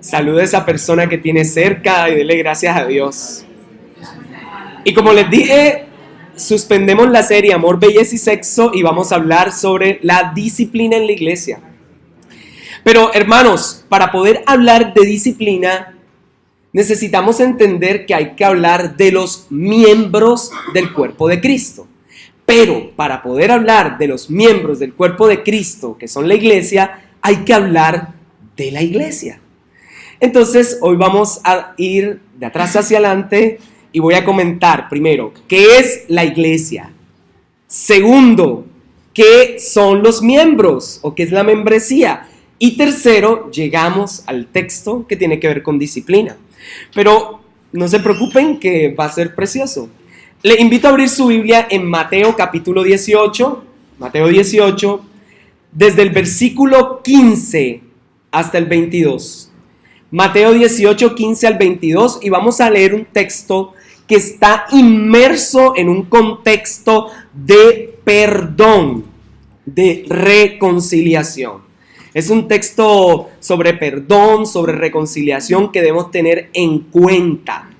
Saluda a esa persona que tiene cerca y dele gracias a Dios. Y como les dije, suspendemos la serie Amor, Belleza y Sexo y vamos a hablar sobre la disciplina en la iglesia. Pero hermanos, para poder hablar de disciplina, necesitamos entender que hay que hablar de los miembros del cuerpo de Cristo. Pero para poder hablar de los miembros del cuerpo de Cristo, que son la iglesia, hay que hablar de la iglesia. Entonces, hoy vamos a ir de atrás hacia adelante y voy a comentar primero, ¿qué es la iglesia? Segundo, ¿qué son los miembros o qué es la membresía? Y tercero, llegamos al texto que tiene que ver con disciplina. Pero no se preocupen que va a ser precioso. Le invito a abrir su Biblia en Mateo capítulo 18, desde el versículo 15 hasta el 22. Mateo 18, 15 al 22, y vamos a leer un texto que está inmerso en un contexto de perdón, de reconciliación. Es un texto sobre perdón, sobre reconciliación que debemos tener en cuenta,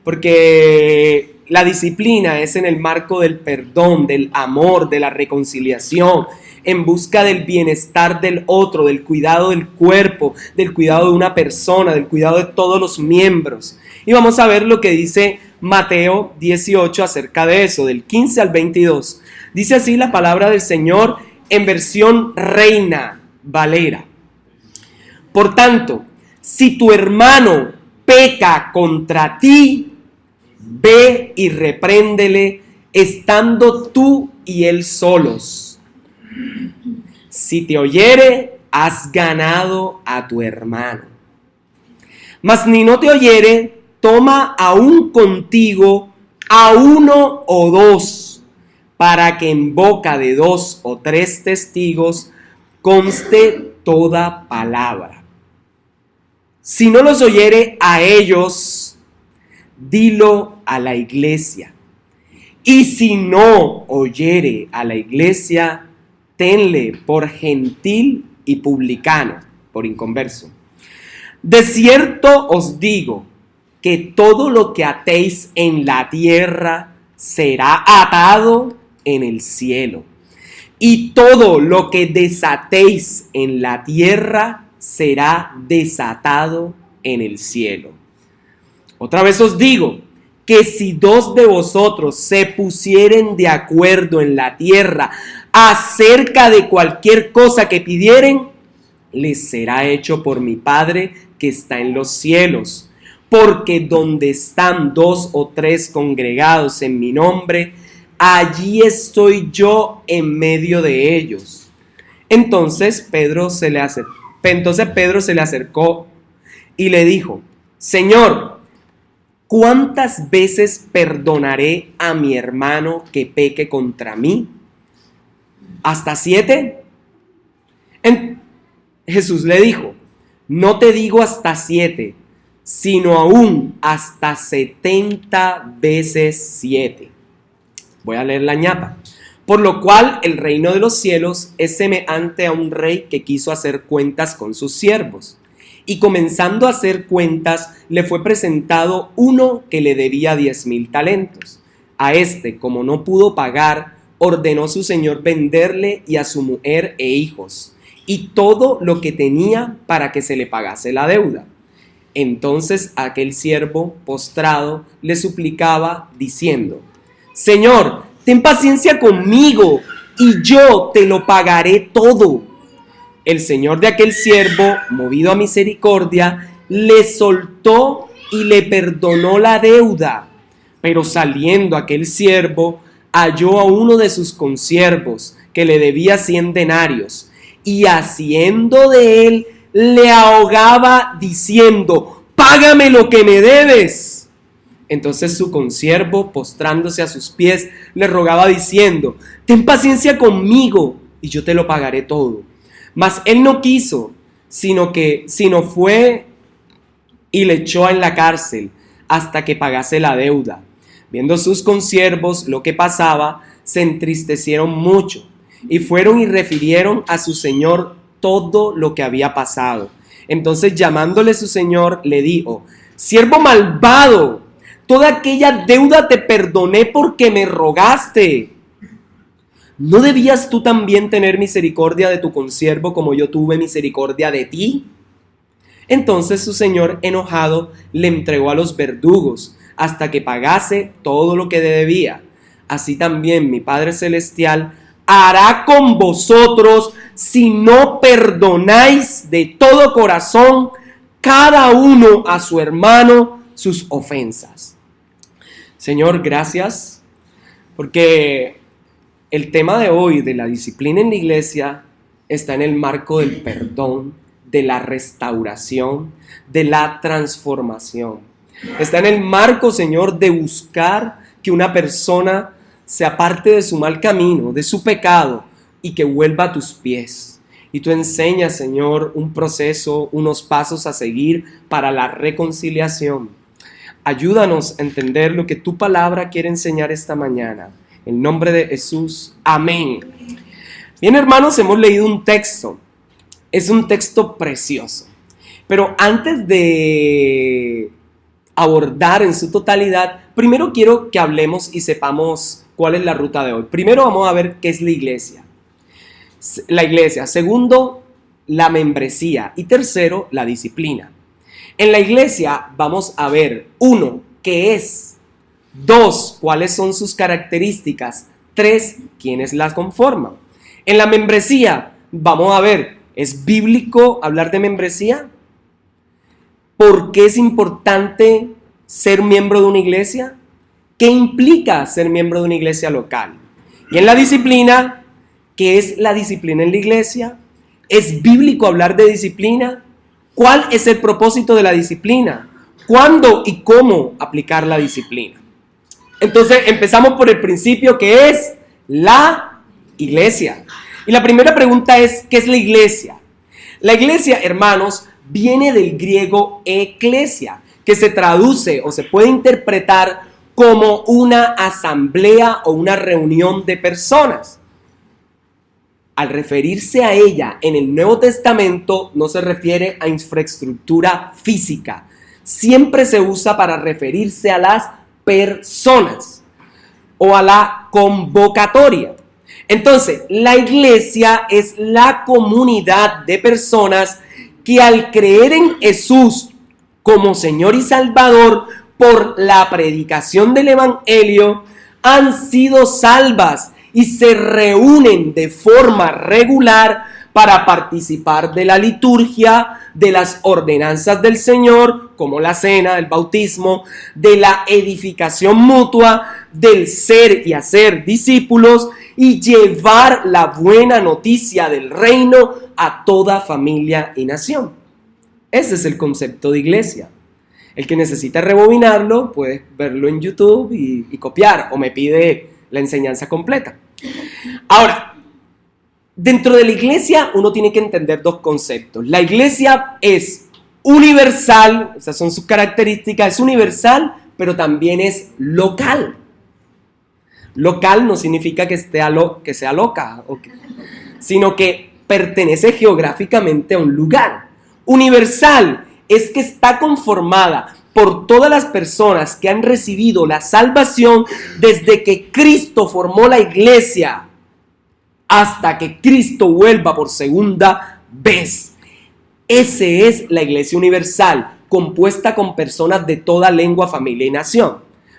porque la disciplina es en el marco del perdón, del amor, de la reconciliación, en busca del bienestar del otro, del cuidado del cuerpo, del cuidado de una persona, del cuidado de todos los miembros. Y vamos a ver lo que dice Mateo 18 acerca de eso, del 15 al 22. Dice así la palabra del Señor en versión Reina Valera. Por tanto, si tu hermano peca contra ti, ve y repréndele estando tú y él solos. Si te oyere, has ganado a tu hermano. Mas ni no te oyere, toma aún contigo a uno o dos, para que en boca de 2 o 3 testigos conste toda palabra. Si no los oyere a ellos, dilo a la iglesia. Y si no oyere a la iglesia, tenle por gentil y publicano, por inconverso. De cierto os digo que todo lo que atéis en la tierra será atado en el cielo, y todo lo que desatéis en la tierra será desatado en el cielo. Otra vez os digo que si 2 de vosotros se pusieren de acuerdo en la tierra acerca de cualquier cosa que pidieren, les será hecho por mi Padre que está en los cielos. Porque donde están 2 o 3 congregados en mi nombre, allí estoy yo en medio de ellos. Entonces Pedro se le acercó y le dijo: Señor, ¿cuántas veces perdonaré a mi hermano que peque contra mí? ¿Hasta 7? Jesús le dijo: no te digo hasta 7, sino aún hasta 70 veces 7. Voy a leer la ñapa. Por lo cual el reino de los cielos es semejante a un rey que quiso hacer cuentas con sus siervos. Y comenzando a hacer cuentas, le fue presentado uno que le debía 10,000 talentos. A este, como no pudo pagar, ordenó su señor venderle y a su mujer e hijos, y todo lo que tenía para que se le pagase la deuda. Entonces aquel siervo, postrado, le suplicaba, diciendo: Señor, ten paciencia conmigo, y yo te lo pagaré todo. El señor de aquel siervo, movido a misericordia, le soltó y le perdonó la deuda. Pero saliendo aquel siervo, halló a uno de sus consiervos que le debía 100 denarios, y haciendo de él, le ahogaba diciendo: págame lo que me debes. Entonces su consiervo, postrándose a sus pies, le rogaba diciendo: ten paciencia conmigo, y yo te lo pagaré todo. Mas él no quiso, sino fue y le echó en la cárcel hasta que pagase la deuda. Viendo sus consiervos lo que pasaba, se entristecieron mucho y fueron y refirieron a su señor todo lo que había pasado. Entonces llamándole su señor, le dijo: siervo malvado, toda aquella deuda te perdoné porque me rogaste. ¿No debías tú también tener misericordia de tu consiervo como yo tuve misericordia de ti? Entonces su señor, enojado, le entregó a los verdugos hasta que pagase todo lo que debía. Así también mi Padre Celestial hará con vosotros si no perdonáis de todo corazón cada uno a su hermano sus ofensas. Señor, gracias, porque el tema de hoy de la disciplina en la iglesia está en el marco del perdón, de la restauración, de la transformación. Está en el marco, Señor, de buscar que una persona se aparte de su mal camino, de su pecado, y que vuelva a tus pies. Y tú enseñas, Señor, un proceso, unos pasos a seguir para la reconciliación. Ayúdanos a entender lo que tu palabra quiere enseñar esta mañana. En el nombre de Jesús, amén. Bien, hermanos, hemos leído un texto. Es un texto precioso. Pero antes de abordar en su totalidad, primero quiero que hablemos y sepamos cuál es la ruta de hoy. Primero vamos a ver qué es la iglesia. La iglesia. Segundo, la membresía. Y tercero, la disciplina. En la iglesia vamos a ver, 1, qué es. 2, cuáles son sus características. 3, quiénes las conforman. En la membresía vamos a ver, ¿es bíblico hablar de membresía? ¿Por qué es importante ser miembro de una iglesia? ¿Qué implica ser miembro de una iglesia local? Y en la disciplina, ¿qué es la disciplina en la iglesia? ¿Es bíblico hablar de disciplina? ¿Cuál es el propósito de la disciplina? ¿Cuándo y cómo aplicar la disciplina? Entonces empezamos por el principio, que es la iglesia. Y la primera pregunta es, ¿qué es la iglesia? La iglesia, hermanos, viene del griego eklesia, que se traduce o se puede interpretar como una asamblea o una reunión de personas. Al referirse a ella en el Nuevo Testamento no se refiere a infraestructura física. Siempre se usa para referirse a las personas o a la convocatoria. Entonces, la iglesia es la comunidad de personas que al creer en Jesús como Señor y Salvador por la predicación del Evangelio han sido salvas y se reúnen de forma regular para participar de la liturgia, de las ordenanzas del Señor, como la cena, el bautismo, de la edificación mutua, del ser y hacer discípulos y llevar la buena noticia del reino a toda familia y nación. Ese es el concepto de iglesia. El que necesita rebobinarlo puede verlo en YouTube y copiar, o me pide la enseñanza completa. Ahora, dentro de la iglesia uno tiene que entender dos conceptos. La iglesia es universal, esas son sus características, es universal, pero también es local. Local no significa que sea loca, sino que pertenece geográficamente a un lugar. Universal es que está conformada por todas las personas que han recibido la salvación desde que Cristo formó la iglesia hasta que Cristo vuelva por segunda vez. Esa es la iglesia universal, compuesta con personas de toda lengua, familia y nación.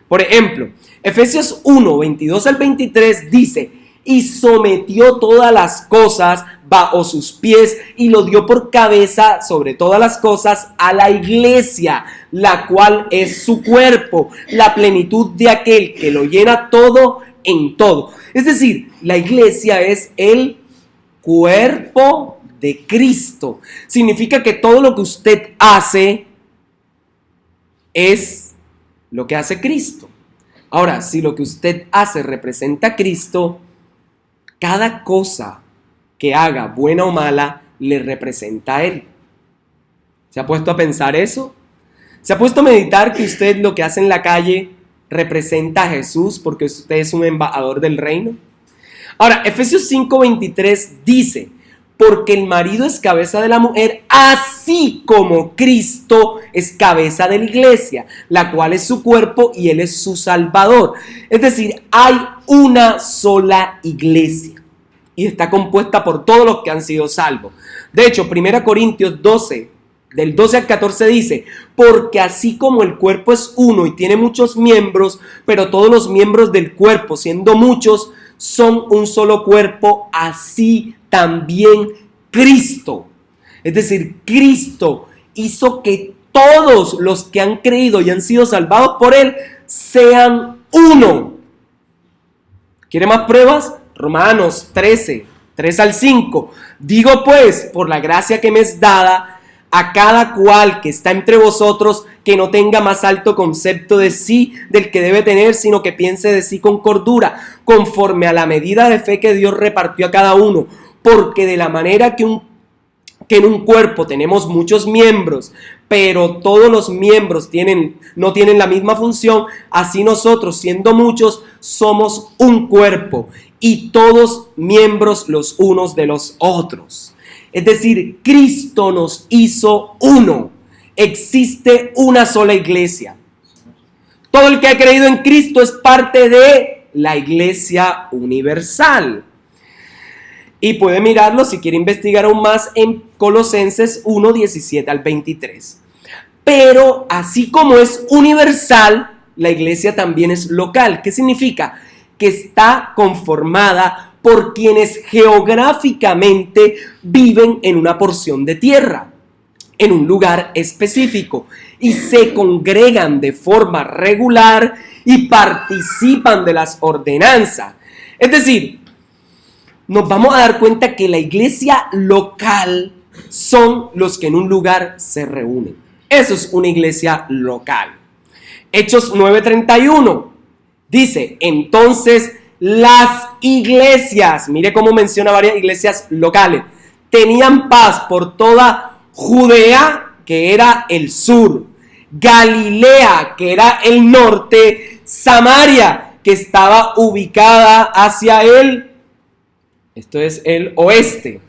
Por ejemplo, Efesios 1, 22 al 23 dice: y sometió todas las cosas bajo sus pies y lo dio por cabeza sobre todas las cosas a la iglesia, la cual es su cuerpo, la plenitud de aquel que lo llena todo en todo. Es decir, la iglesia es el cuerpo de Cristo. Significa que todo lo que usted hace es lo que hace Cristo. Ahora, si lo que usted hace representa a Cristo, cada cosa que haga, buena o mala, le representa a Él. ¿Se ha puesto a pensar eso? ¿Se ha puesto a meditar que usted lo que hace en la calle representa a Jesús porque usted es un embajador del reino? Ahora, Efesios 5:23 dice: porque el marido es cabeza de la mujer, así como Cristo es cabeza de la iglesia, la cual es su cuerpo y él es su salvador. Es decir, hay una sola iglesia y está compuesta por todos los que han sido salvos. De hecho, 1 Corintios 12, del 12 al 14 dice, porque así como el cuerpo es uno y tiene muchos miembros, pero todos los miembros del cuerpo, siendo muchos, son un solo cuerpo, así también Cristo. Es decir, Cristo hizo que todos los que han creído y han sido salvados por él sean uno. ¿Quiere más pruebas? Romanos 13, 3 al 5. Digo pues, por la gracia que me es dada, a cada cual que está entre vosotros, que no tenga más alto concepto de sí del que debe tener, sino que piense de sí con cordura, conforme a la medida de fe que Dios repartió a cada uno. Porque de la manera que en un cuerpo tenemos muchos miembros, pero todos los miembros no tienen la misma función, así nosotros, siendo muchos, somos un cuerpo y todos miembros los unos de los otros. Es decir, Cristo nos hizo uno. Existe una sola iglesia. Todo el que ha creído en Cristo es parte de la iglesia universal. Y puede mirarlo si quiere investigar aún más en Colosenses 1, 17 al 23. Pero así como es universal, la iglesia también es local. ¿Qué significa? Que está conformada por quienes geográficamente viven en una porción de tierra, en un lugar específico, y se congregan de forma regular y participan de las ordenanzas. Es decir, nos vamos a dar cuenta que la iglesia local son los que en un lugar se reúnen. Eso es una iglesia local. Hechos 9:31 dice, entonces las iglesias, mire cómo menciona varias iglesias locales, tenían paz por toda Judea, que era el sur, Galilea, que era el norte, Samaria, que estaba ubicada hacia esto es el oeste.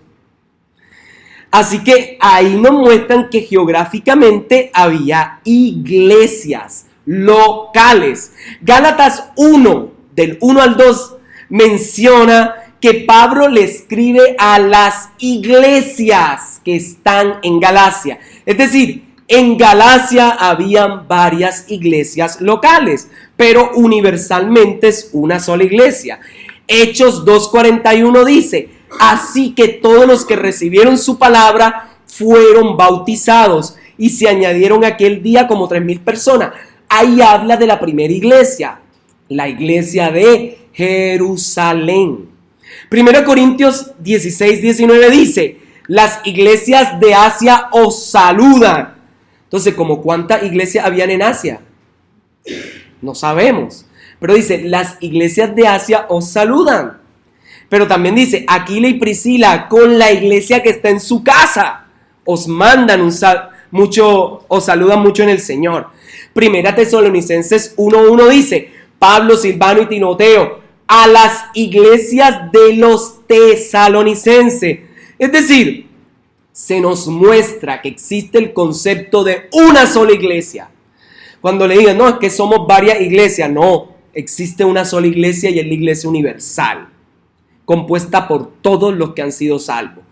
Así que ahí nos muestran que geográficamente había iglesias locales. Gálatas 1, del 1 al 2, menciona que Pablo le escribe a las iglesias que están en Galacia. Es decir, en Galacia habían varias iglesias locales, pero universalmente es una sola iglesia. Hechos 2:41 dice, así que todos los que recibieron su palabra fueron bautizados y se añadieron aquel día como 3,000 personas. Ahí habla de la primera iglesia, la iglesia de Jerusalén. 1 Corintios 16:19 dice, las iglesias de Asia os saludan. Entonces, ¿como cuántas iglesias habían en Asia? No sabemos. Pero dice, las iglesias de Asia os saludan. Pero también dice, Aquila y Priscila con la iglesia que está en su casa os mandan os saludan mucho en el Señor. 1 Tesalonicenses 1:1 dice, Pablo, Silvano y Timoteo a las iglesias de los tesalonicenses. Es decir, se nos muestra que existe el concepto de una sola iglesia. Cuando le digan, no, es que somos varias iglesias, no. Existe una sola iglesia y es la iglesia universal, compuesta por todos los que han sido salvos.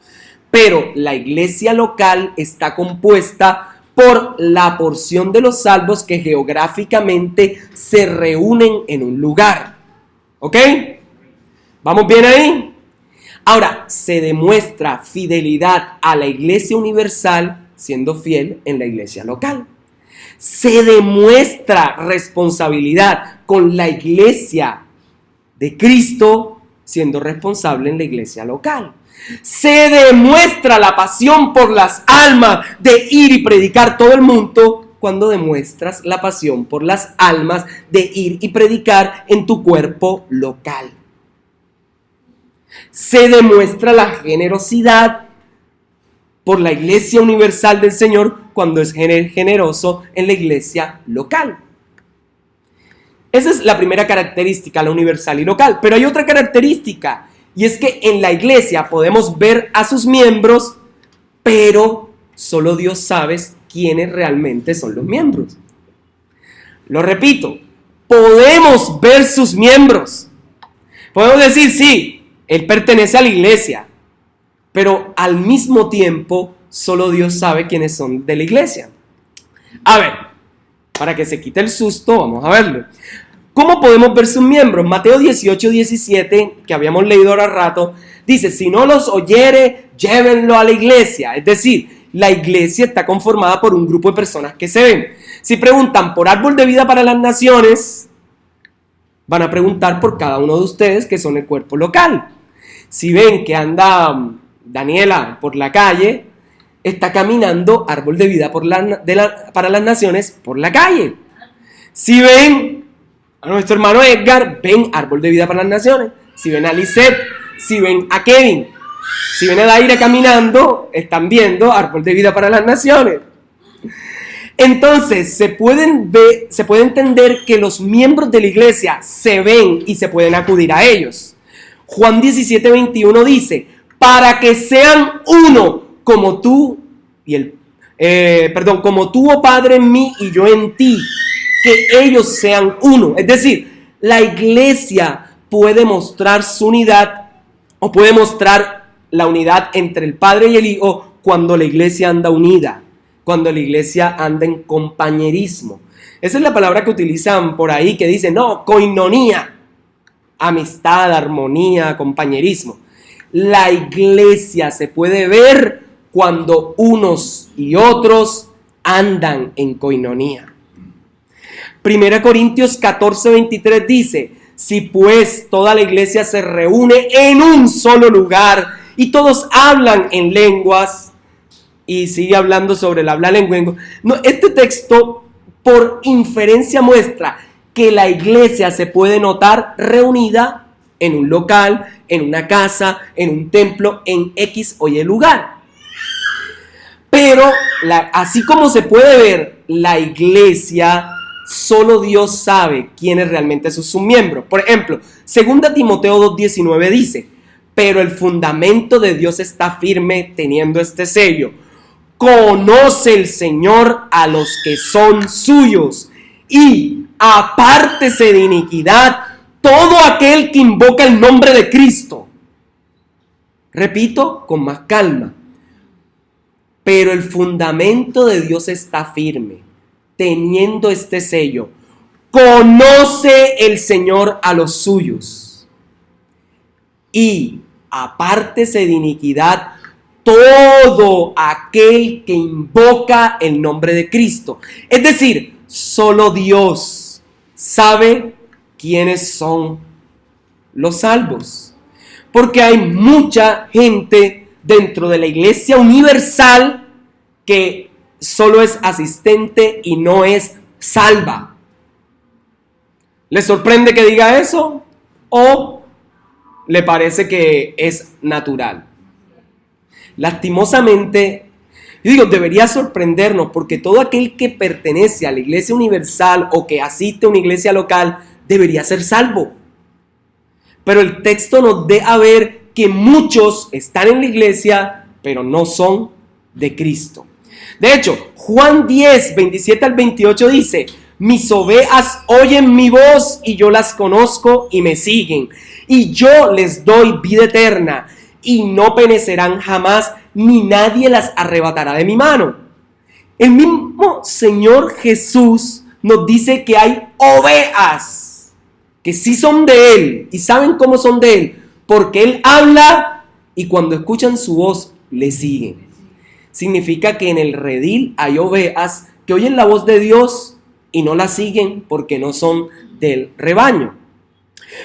Pero la iglesia local está compuesta por la porción de los salvos que geográficamente se reúnen en un lugar. ¿Ok? ¿Vamos bien ahí? Ahora, se demuestra fidelidad a la iglesia universal siendo fiel en la iglesia local. Se demuestra responsabilidad con la iglesia de Cristo siendo responsable en la iglesia local. Se demuestra la pasión por las almas de ir y predicar todo el mundo cuando demuestras la pasión por las almas de ir y predicar en tu cuerpo local. Se demuestra la generosidad por la iglesia universal del Señor cuando es generoso en la iglesia local. Esa es la primera característica, la universal y local. Pero hay otra característica, Y es que en la iglesia podemos ver a sus miembros, pero solo Dios sabe quiénes realmente son los miembros. Lo repito, podemos ver sus miembros. Podemos decir, sí, él pertenece a la iglesia, pero al mismo tiempo solo Dios sabe quiénes son de la iglesia. A ver, para que se quite el susto, vamos a verlo. ¿Cómo podemos ver sus miembros? Mateo 18:17, que habíamos leído ahora rato, dice, si no los oyere, llévenlo a la iglesia. Es decir, la iglesia está conformada por un grupo de personas que se ven. Si preguntan por árbol de vida para las naciones, van a preguntar por cada uno de ustedes que son el cuerpo local. Si ven que anda Daniela por la calle, está caminando árbol de vida para las naciones por la calle. Si ven a nuestro hermano Edgar, ven árbol de vida para las naciones. Si ven a Lisette, si ven a Kevin, si ven a Daira caminando, están viendo árbol de vida para las naciones. Entonces, se puede entender que los miembros de la iglesia se ven y se pueden acudir a ellos. Juan 17:21 dice, para que sean uno, como tú como tú, oh Padre, en mí y yo en ti, que ellos sean uno. Es decir, la iglesia puede mostrar su unidad o puede mostrar la unidad entre el Padre y el Hijo cuando la iglesia anda unida, cuando la iglesia anda en compañerismo. Esa es la palabra que utilizan por ahí, que dice, no, koinonía, amistad, armonía, compañerismo. La iglesia se puede ver cuando unos y otros andan en koinonía. 1 Corintios 14:23 dice, si pues toda la iglesia se reúne en un solo lugar y todos hablan en lenguas, y sigue hablando sobre el hablar en lenguas. No, este texto por inferencia muestra que la iglesia se puede notar reunida en un local, en una casa, en un templo, en X o Y lugar. Pero así como se puede ver la iglesia, solo Dios sabe quiénes realmente son sus miembros. Por ejemplo, 2 Timoteo 2:19 dice, pero el fundamento de Dios está firme teniendo este sello. Conoce el Señor a los que son suyos y apártese de iniquidad todo aquel que invoca el nombre de Cristo. Repito con más calma. Pero el fundamento de Dios está firme, teniendo este sello. Conoce el Señor a los suyos y apártese de iniquidad todo aquel que invoca el nombre de Cristo. Es decir, solo Dios sabe quiénes son los salvos. Porque hay mucha gente dentro de la iglesia universal que solo es asistente y no es salva. ¿Le sorprende que diga eso? ¿O le parece que es natural? Lastimosamente, yo digo, debería sorprendernos porque todo aquel que pertenece a la iglesia universal o que asiste a una iglesia local debería ser salvo. Pero el texto nos deja ver que muchos están en la iglesia, pero no son de Cristo. De hecho, Juan 10:27-28 dice, mis ovejas oyen mi voz y yo las conozco y me siguen. Y yo les doy vida eterna y no perecerán jamás, ni nadie las arrebatará de mi mano. El mismo Señor Jesús nos dice que hay ovejas que sí son de Él y saben cómo son de Él, porque Él habla y cuando escuchan su voz le siguen. Significa que en el redil hay ovejas que oyen la voz de Dios y no la siguen porque no son del rebaño.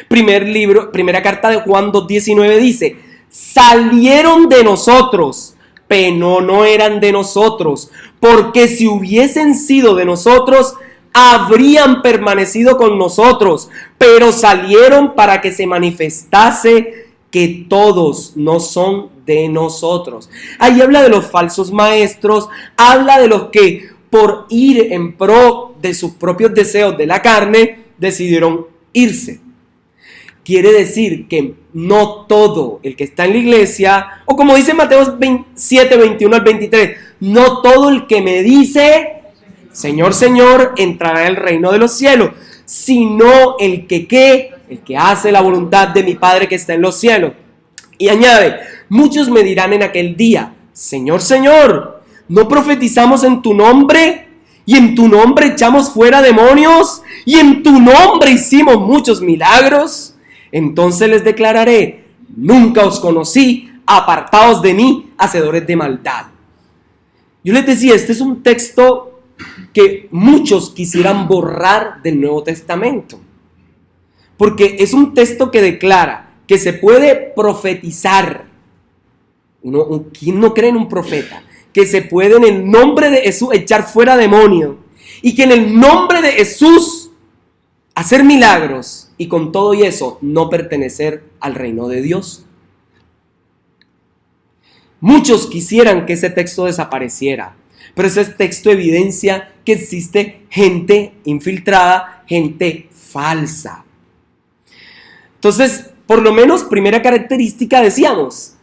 Primera carta de Juan 2:19 dice, salieron de nosotros, pero no eran de nosotros, porque si hubiesen sido de nosotros, habrían permanecido con nosotros, pero salieron para que se manifestase que todos no son de nosotros. Ahí habla de los falsos maestros, habla de los que por ir en pro de sus propios deseos de la carne, decidieron irse. quiere decir que no todo el que está en la iglesia, o como dice Mateo 7, 21 al 23, no todo el que me dice, Señor, Señor, entrará en el reino de los cielos, sino el que, ¿qué? El que hace la voluntad de mi Padre que está en los cielos. Y añade, muchos me dirán en aquel día, Señor, Señor, ¿no profetizamos en tu nombre? Y en tu nombre echamos fuera demonios, y en tu nombre hicimos muchos milagros. Entonces les declararé, nunca os conocí, apartaos de mí, hacedores de maldad. Yo les decía, este es un texto que muchos quisieran borrar del Nuevo Testamento, porque es un texto que declara que se puede profetizar. ¿Quién no cree en un profeta? Que se puede en el nombre de Jesús echar fuera demonios, y que en el nombre de Jesús hacer milagros, y con todo y eso no pertenecer al reino de Dios. Muchos quisieran que ese texto desapareciera, pero ese texto evidencia que existe gente infiltrada, gente falsa. Entonces, por lo menos, primera característica, decíamos,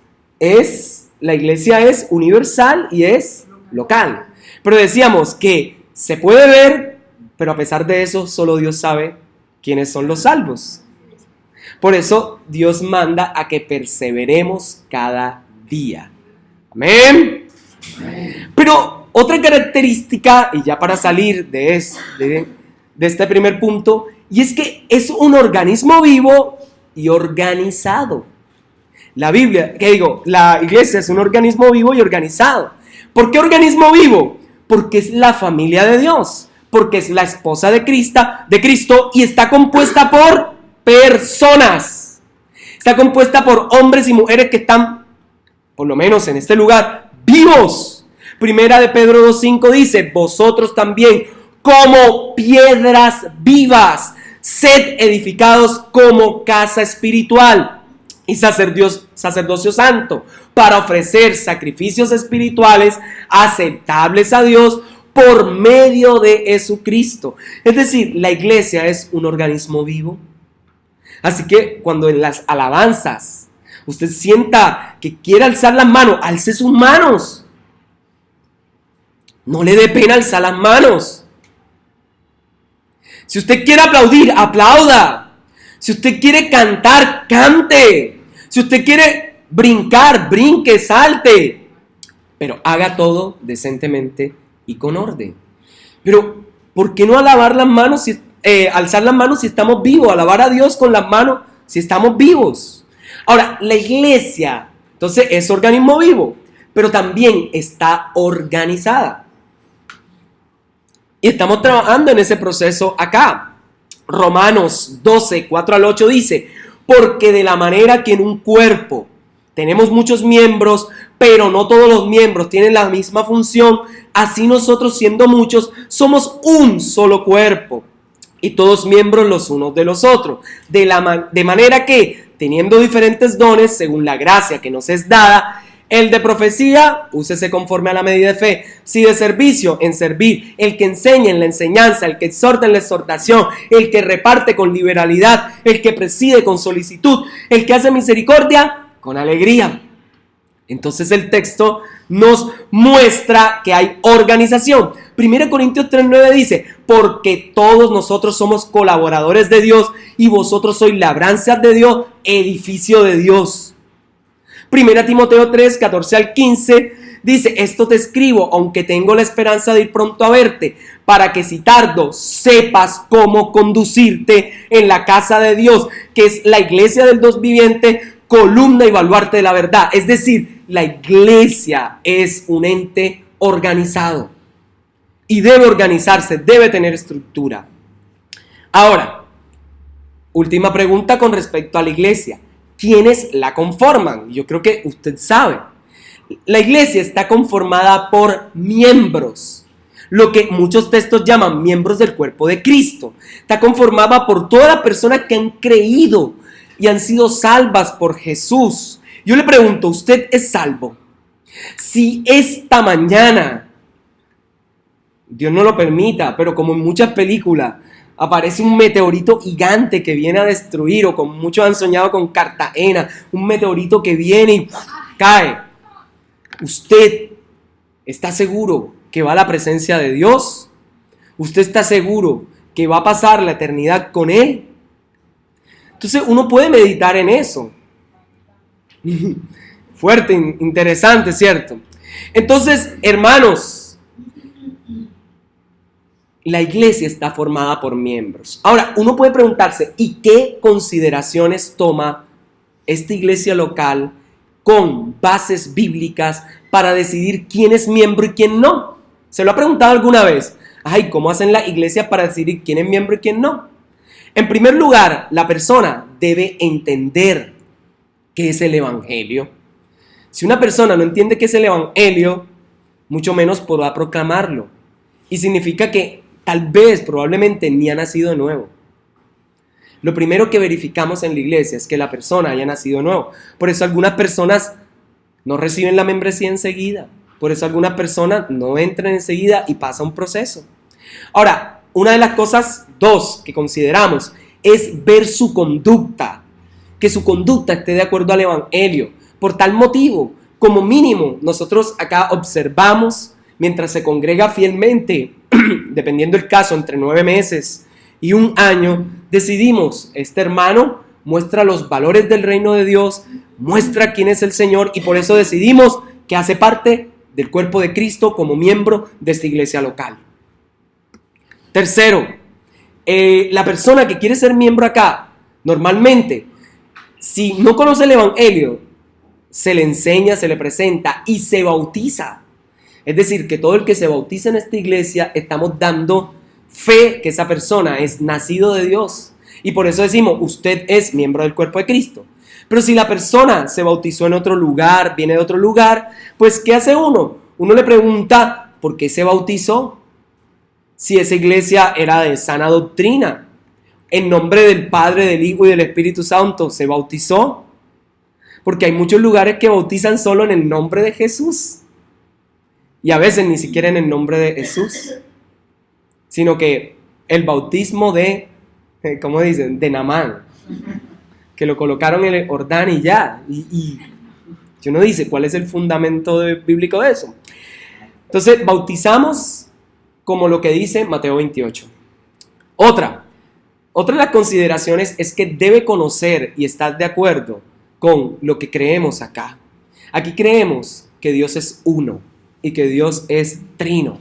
la iglesia es universal y es local. Pero decíamos que se puede ver, pero a pesar de eso, solo Dios sabe quiénes son los salvos. Por eso Dios manda a que perseveremos cada día. Amén. Pero otra característica, y ya para salir de este primer punto, y es que es un organismo vivo y organizado. La iglesia es un organismo vivo y organizado. ¿Por qué organismo vivo? Porque es la familia de Dios, porque es la esposa de Cristo y está compuesta por personas. Está compuesta por hombres y mujeres que están, por lo menos en este lugar, vivos. Primera de Pedro 2:5 dice, vosotros también como piedras vivas, sed edificados como casa espiritual y sacerdocio santo, para ofrecer sacrificios espirituales aceptables a Dios por medio de Jesucristo. Es decir, la iglesia es un organismo vivo. Así que cuando en las alabanzas usted sienta que quiere alzar las manos, alce sus manos. No le dé pena alzar las manos. Si usted quiere aplaudir, aplauda. Si usted quiere cantar, cante. Si usted quiere brincar, brinque, salte. Pero haga todo decentemente y con orden. Pero, ¿por qué no alzar las manos si estamos vivos? Alabar a Dios con las manos si estamos vivos. Ahora, la iglesia, entonces, es organismo vivo, pero también está organizada. Y estamos trabajando en ese proceso acá. Romanos 12, 4 al 8 dice, porque de la manera que en un cuerpo tenemos muchos miembros, pero no todos los miembros tienen la misma función, así nosotros siendo muchos somos un solo cuerpo y todos miembros los unos de los otros. De manera que, teniendo diferentes dones según la gracia que nos es dada, el de profecía, úsese conforme a la medida de fe. Si de servicio, en servir. El que enseña en la enseñanza. El que exhorta en la exhortación. El que reparte con liberalidad. El que preside con solicitud. El que hace misericordia con alegría. Entonces el texto nos muestra que hay organización. 1 Corintios 3:9 dice, porque todos nosotros somos colaboradores de Dios y vosotros sois labranza de Dios, edificio de Dios. 1 Timoteo 3, 14 al 15 dice, esto te escribo, aunque tengo la esperanza de ir pronto a verte, para que si tardo sepas cómo conducirte en la casa de Dios, que es la iglesia del Dios viviente, columna y baluarte de la verdad. Es decir, la iglesia es un ente organizado y debe organizarse, debe tener estructura. Ahora, última pregunta con respecto a la iglesia. ¿Quiénes la conforman? Yo creo que usted sabe. La iglesia está conformada por miembros, lo que muchos textos llaman miembros del cuerpo de Cristo. Está conformada por todas las personas que han creído y han sido salvas por Jesús. Yo le pregunto, ¿usted es salvo? Si esta mañana, Dios no lo permita, pero como en muchas películas, aparece un meteorito gigante que viene a destruir, o como muchos han soñado con Cartagena, un meteorito que viene y cae. ¿Usted está seguro que va a la presencia de Dios? ¿Usted está seguro que va a pasar la eternidad con Él? Entonces uno puede meditar en eso. Fuerte, interesante, ¿cierto? Entonces, hermanos, la iglesia está formada por miembros. Ahora, uno puede preguntarse, ¿y qué consideraciones toma esta iglesia local con bases bíblicas para decidir quién es miembro y quién no? ¿Se lo ha preguntado alguna vez? Ay, ¿cómo hacen la iglesia para decidir quién es miembro y quién no? En primer lugar, la persona debe entender qué es el evangelio. Si una persona no entiende qué es el evangelio, mucho menos podrá proclamarlo. Y significa que tal vez, probablemente, ni ha nacido de nuevo. Lo primero que verificamos en la iglesia es que la persona haya nacido de nuevo. Por eso algunas personas no reciben la membresía enseguida. Por eso algunas personas no entran enseguida y pasa un proceso. Ahora, una de las cosas, dos, que consideramos es ver su conducta. Que su conducta esté de acuerdo al evangelio. Por tal motivo, como mínimo, nosotros acá observamos, mientras se congrega fielmente, dependiendo del caso, entre 9 meses y 1 año, decidimos, este hermano muestra los valores del reino de Dios, muestra quién es el Señor, y por eso decidimos que hace parte del cuerpo de Cristo como miembro de esta iglesia local. Tercero, la persona que quiere ser miembro acá, normalmente, si no conoce el evangelio, se le enseña, se le presenta y se bautiza. Es decir, que todo el que se bautiza en esta iglesia, estamos dando fe que esa persona es nacido de Dios. Y por eso decimos, usted es miembro del cuerpo de Cristo. Pero si la persona se bautizó en otro lugar, viene de otro lugar, pues ¿qué hace uno? Uno le pregunta, ¿por qué se bautizó? Si esa iglesia era de sana doctrina, en nombre del Padre, del Hijo y del Espíritu Santo, ¿se bautizó? Porque hay muchos lugares que bautizan solo en el nombre de Jesús. Y a veces ni siquiera en el nombre de Jesús. Sino que el bautismo de, ¿cómo dicen? De Naamán. Que lo colocaron en el Jordán y ya. Y uno dice, ¿cuál es el fundamento bíblico de eso? Entonces, bautizamos como lo que dice Mateo 28. Otra de las consideraciones es que debe conocer y estar de acuerdo con lo que creemos acá. Aquí creemos que Dios es uno y que Dios es trino,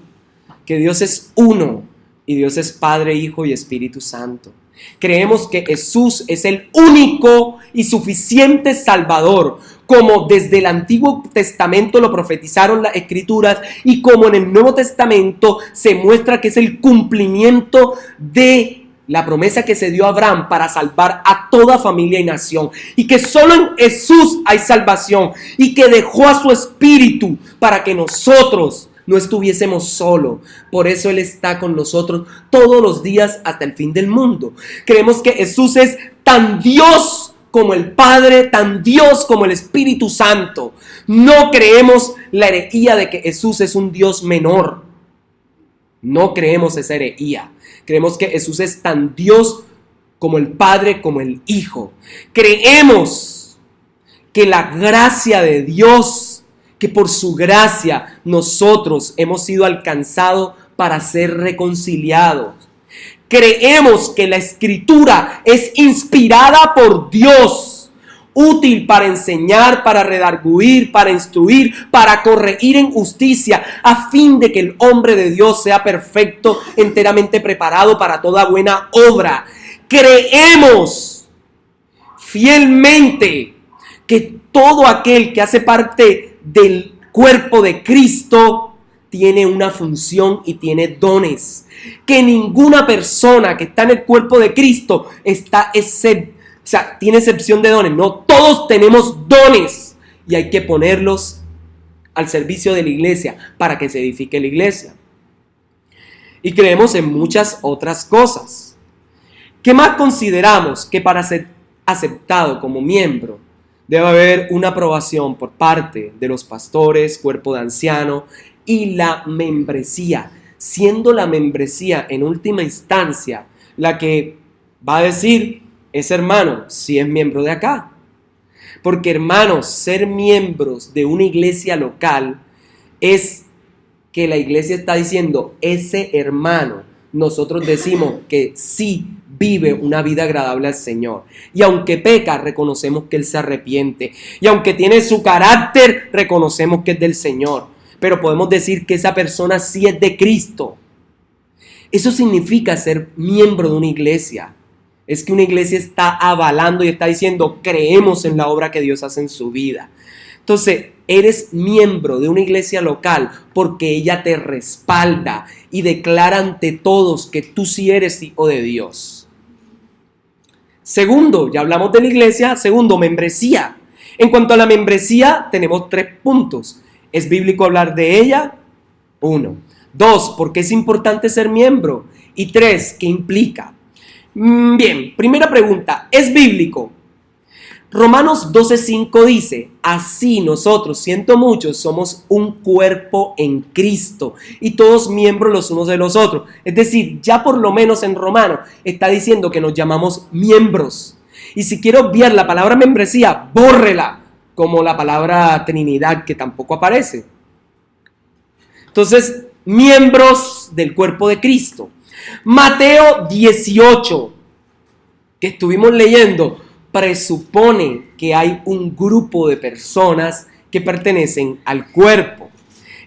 que Dios es uno y Dios es Padre, Hijo y Espíritu Santo. Creemos que Jesús es el único y suficiente Salvador, como desde el Antiguo Testamento lo profetizaron las Escrituras y como en el Nuevo Testamento se muestra que es el cumplimiento de la promesa que se dio a Abraham para salvar a toda familia y nación, y que solo en Jesús hay salvación, y que dejó a su Espíritu para que nosotros no estuviésemos solos. Por eso Él está con nosotros todos los días hasta el fin del mundo. Creemos que Jesús es tan Dios como el Padre, tan Dios como el Espíritu Santo. No creemos la herejía de que Jesús es un Dios menor. No creemos esa herejía. Creemos que Jesús es tan Dios como el Padre, como el Hijo. Creemos que la gracia de Dios, que por su gracia nosotros hemos sido alcanzados para ser reconciliados. Creemos que la Escritura es inspirada por Dios, útil para enseñar, para redarguir, para instruir, para corregir en justicia, a fin de que el hombre de Dios sea perfecto, enteramente preparado para toda buena obra. Creemos fielmente que todo aquel que hace parte del cuerpo de Cristo tiene una función y tiene dones. Que ninguna persona que está en el cuerpo de Cristo tiene excepción de dones. No, todos tenemos dones y hay que ponerlos al servicio de la iglesia para que se edifique la iglesia. Y creemos en muchas otras cosas. ¿Qué más consideramos? Que para ser aceptado como miembro debe haber una aprobación por parte de los pastores, cuerpo de ancianos y la membresía, siendo la membresía en última instancia la que va a decir, ese hermano sí es miembro de acá. Porque, hermanos, ser miembros de una iglesia local es que la iglesia está diciendo, ese hermano, nosotros decimos que sí vive una vida agradable al Señor. Y aunque peca, reconocemos que Él se arrepiente. Y aunque tiene su carácter, reconocemos que es del Señor. Pero podemos decir que esa persona sí es de Cristo. Eso significa ser miembro de una iglesia. Es que una iglesia está avalando y está diciendo, creemos en la obra que Dios hace en su vida. Entonces, eres miembro de una iglesia local porque ella te respalda y declara ante todos que tú sí eres hijo de Dios. Segundo, ya hablamos de la iglesia. Segundo, membresía. En cuanto a la membresía, tenemos 3 puntos. ¿Es bíblico hablar de ella? 1. 2, ¿por qué es importante ser miembro? Y 3, ¿qué implica? Bien, primera pregunta, ¿es bíblico? Romanos 12:5 dice, así nosotros, siendo muchos, somos un cuerpo en Cristo y todos miembros los unos de los otros. Es decir, ya por lo menos en Romanos está diciendo que nos llamamos miembros. Y si quiero obviar la palabra membresía, bórrela, como la palabra Trinidad, que tampoco aparece. Entonces, miembros del cuerpo de Cristo. Mateo 18, que estuvimos leyendo, presupone que hay un grupo de personas que pertenecen al cuerpo.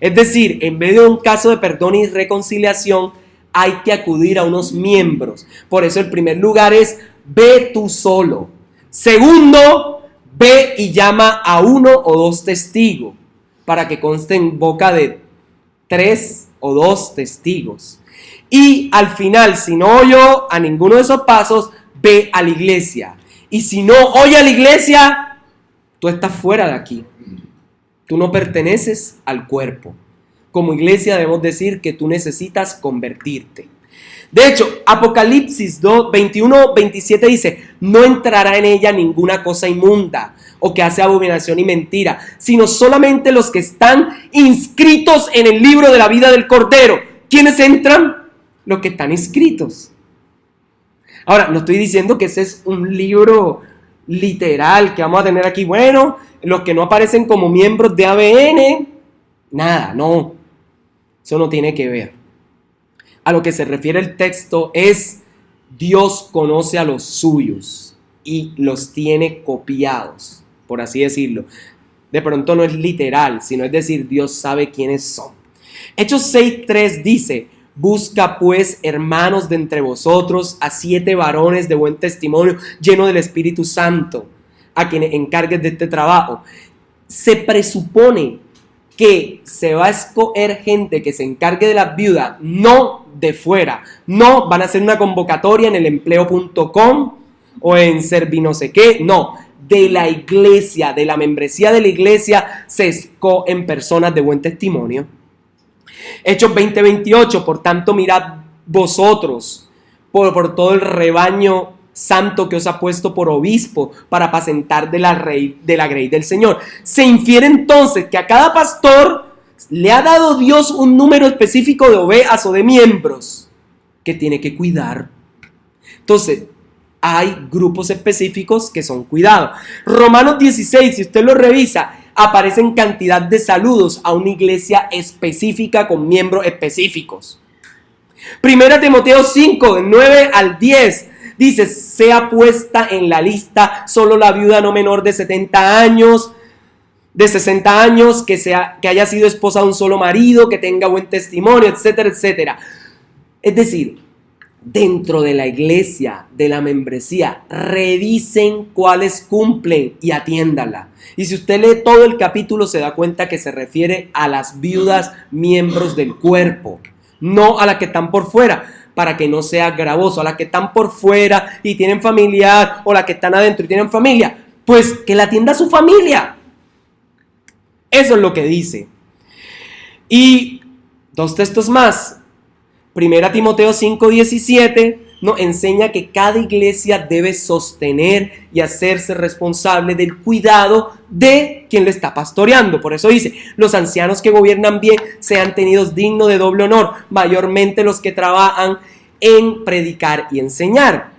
Es decir, en medio de un caso de perdón y reconciliación, hay que acudir a unos miembros. Por eso el primer lugar es, ve tú solo. Segundo, ve y llama a 1 o 2 testigos, para que conste en boca de 3 o 2 testigos. Y al final, si no oyó a ninguno de esos pasos, ve a la iglesia. Y si no oye a la iglesia, tú estás fuera de aquí. Tú no perteneces al cuerpo. Como iglesia debemos decir que tú necesitas convertirte. De hecho, Apocalipsis 21-27 dice, no entrará en ella ninguna cosa inmunda o que hace abominación y mentira, sino solamente los que están inscritos en el libro de la vida del Cordero. ¿Quiénes entran? Los que están inscritos. Ahora, no estoy diciendo que ese es un libro literal que vamos a tener aquí. Bueno, los que no aparecen como miembros de ABN, nada, no. Eso no tiene que ver. A lo que se refiere el texto es, Dios conoce a los suyos y los tiene copiados, por así decirlo. De pronto no es literal, sino es decir, Dios sabe quiénes son. Hechos 6:3 dice, busca pues, hermanos, de entre vosotros a 7 varones de buen testimonio, llenos del Espíritu Santo, a quienes encargues de este trabajo. Se presupone que se va a escoger gente que se encargue de las viudas, no de fuera. No van a hacer una convocatoria en el empleo.com o en Servino sé qué, no. De la iglesia, de la membresía de la iglesia, se escogen personas de buen testimonio. Hechos 20:28, por tanto mirad vosotros por todo el rebaño santo que os ha puesto por obispo para apacentar de la grey del Señor. Se infiere entonces que a cada pastor le ha dado Dios un número específico de ovejas o de miembros que tiene que cuidar. Entonces, hay grupos específicos que son cuidados. Romanos 16, si usted lo revisa, aparecen cantidad de saludos a una iglesia específica con miembros específicos. Primera Timoteo 5, del 9 al 10, dice, sea puesta en la lista solo la viuda no menor de 60 años, que haya sido esposa de un solo marido, que tenga buen testimonio, etcétera, etcétera. Es decir, dentro de la iglesia, de la membresía, revisen cuáles cumplen y atiéndala. Y si usted lee todo el capítulo, se da cuenta que se refiere a las viudas miembros del cuerpo, no a las que están por fuera, para que no sea gravoso. A las que están por fuera y tienen familiar, o las que están adentro y tienen familia, pues que la atienda su familia. Eso es lo que dice. Y 2 textos más. Primera Timoteo 5:17 nos enseña que cada iglesia debe sostener y hacerse responsable del cuidado de quien lo está pastoreando. Por eso dice, los ancianos que gobiernan bien sean tenidos dignos de doble honor, mayormente los que trabajan en predicar y enseñar.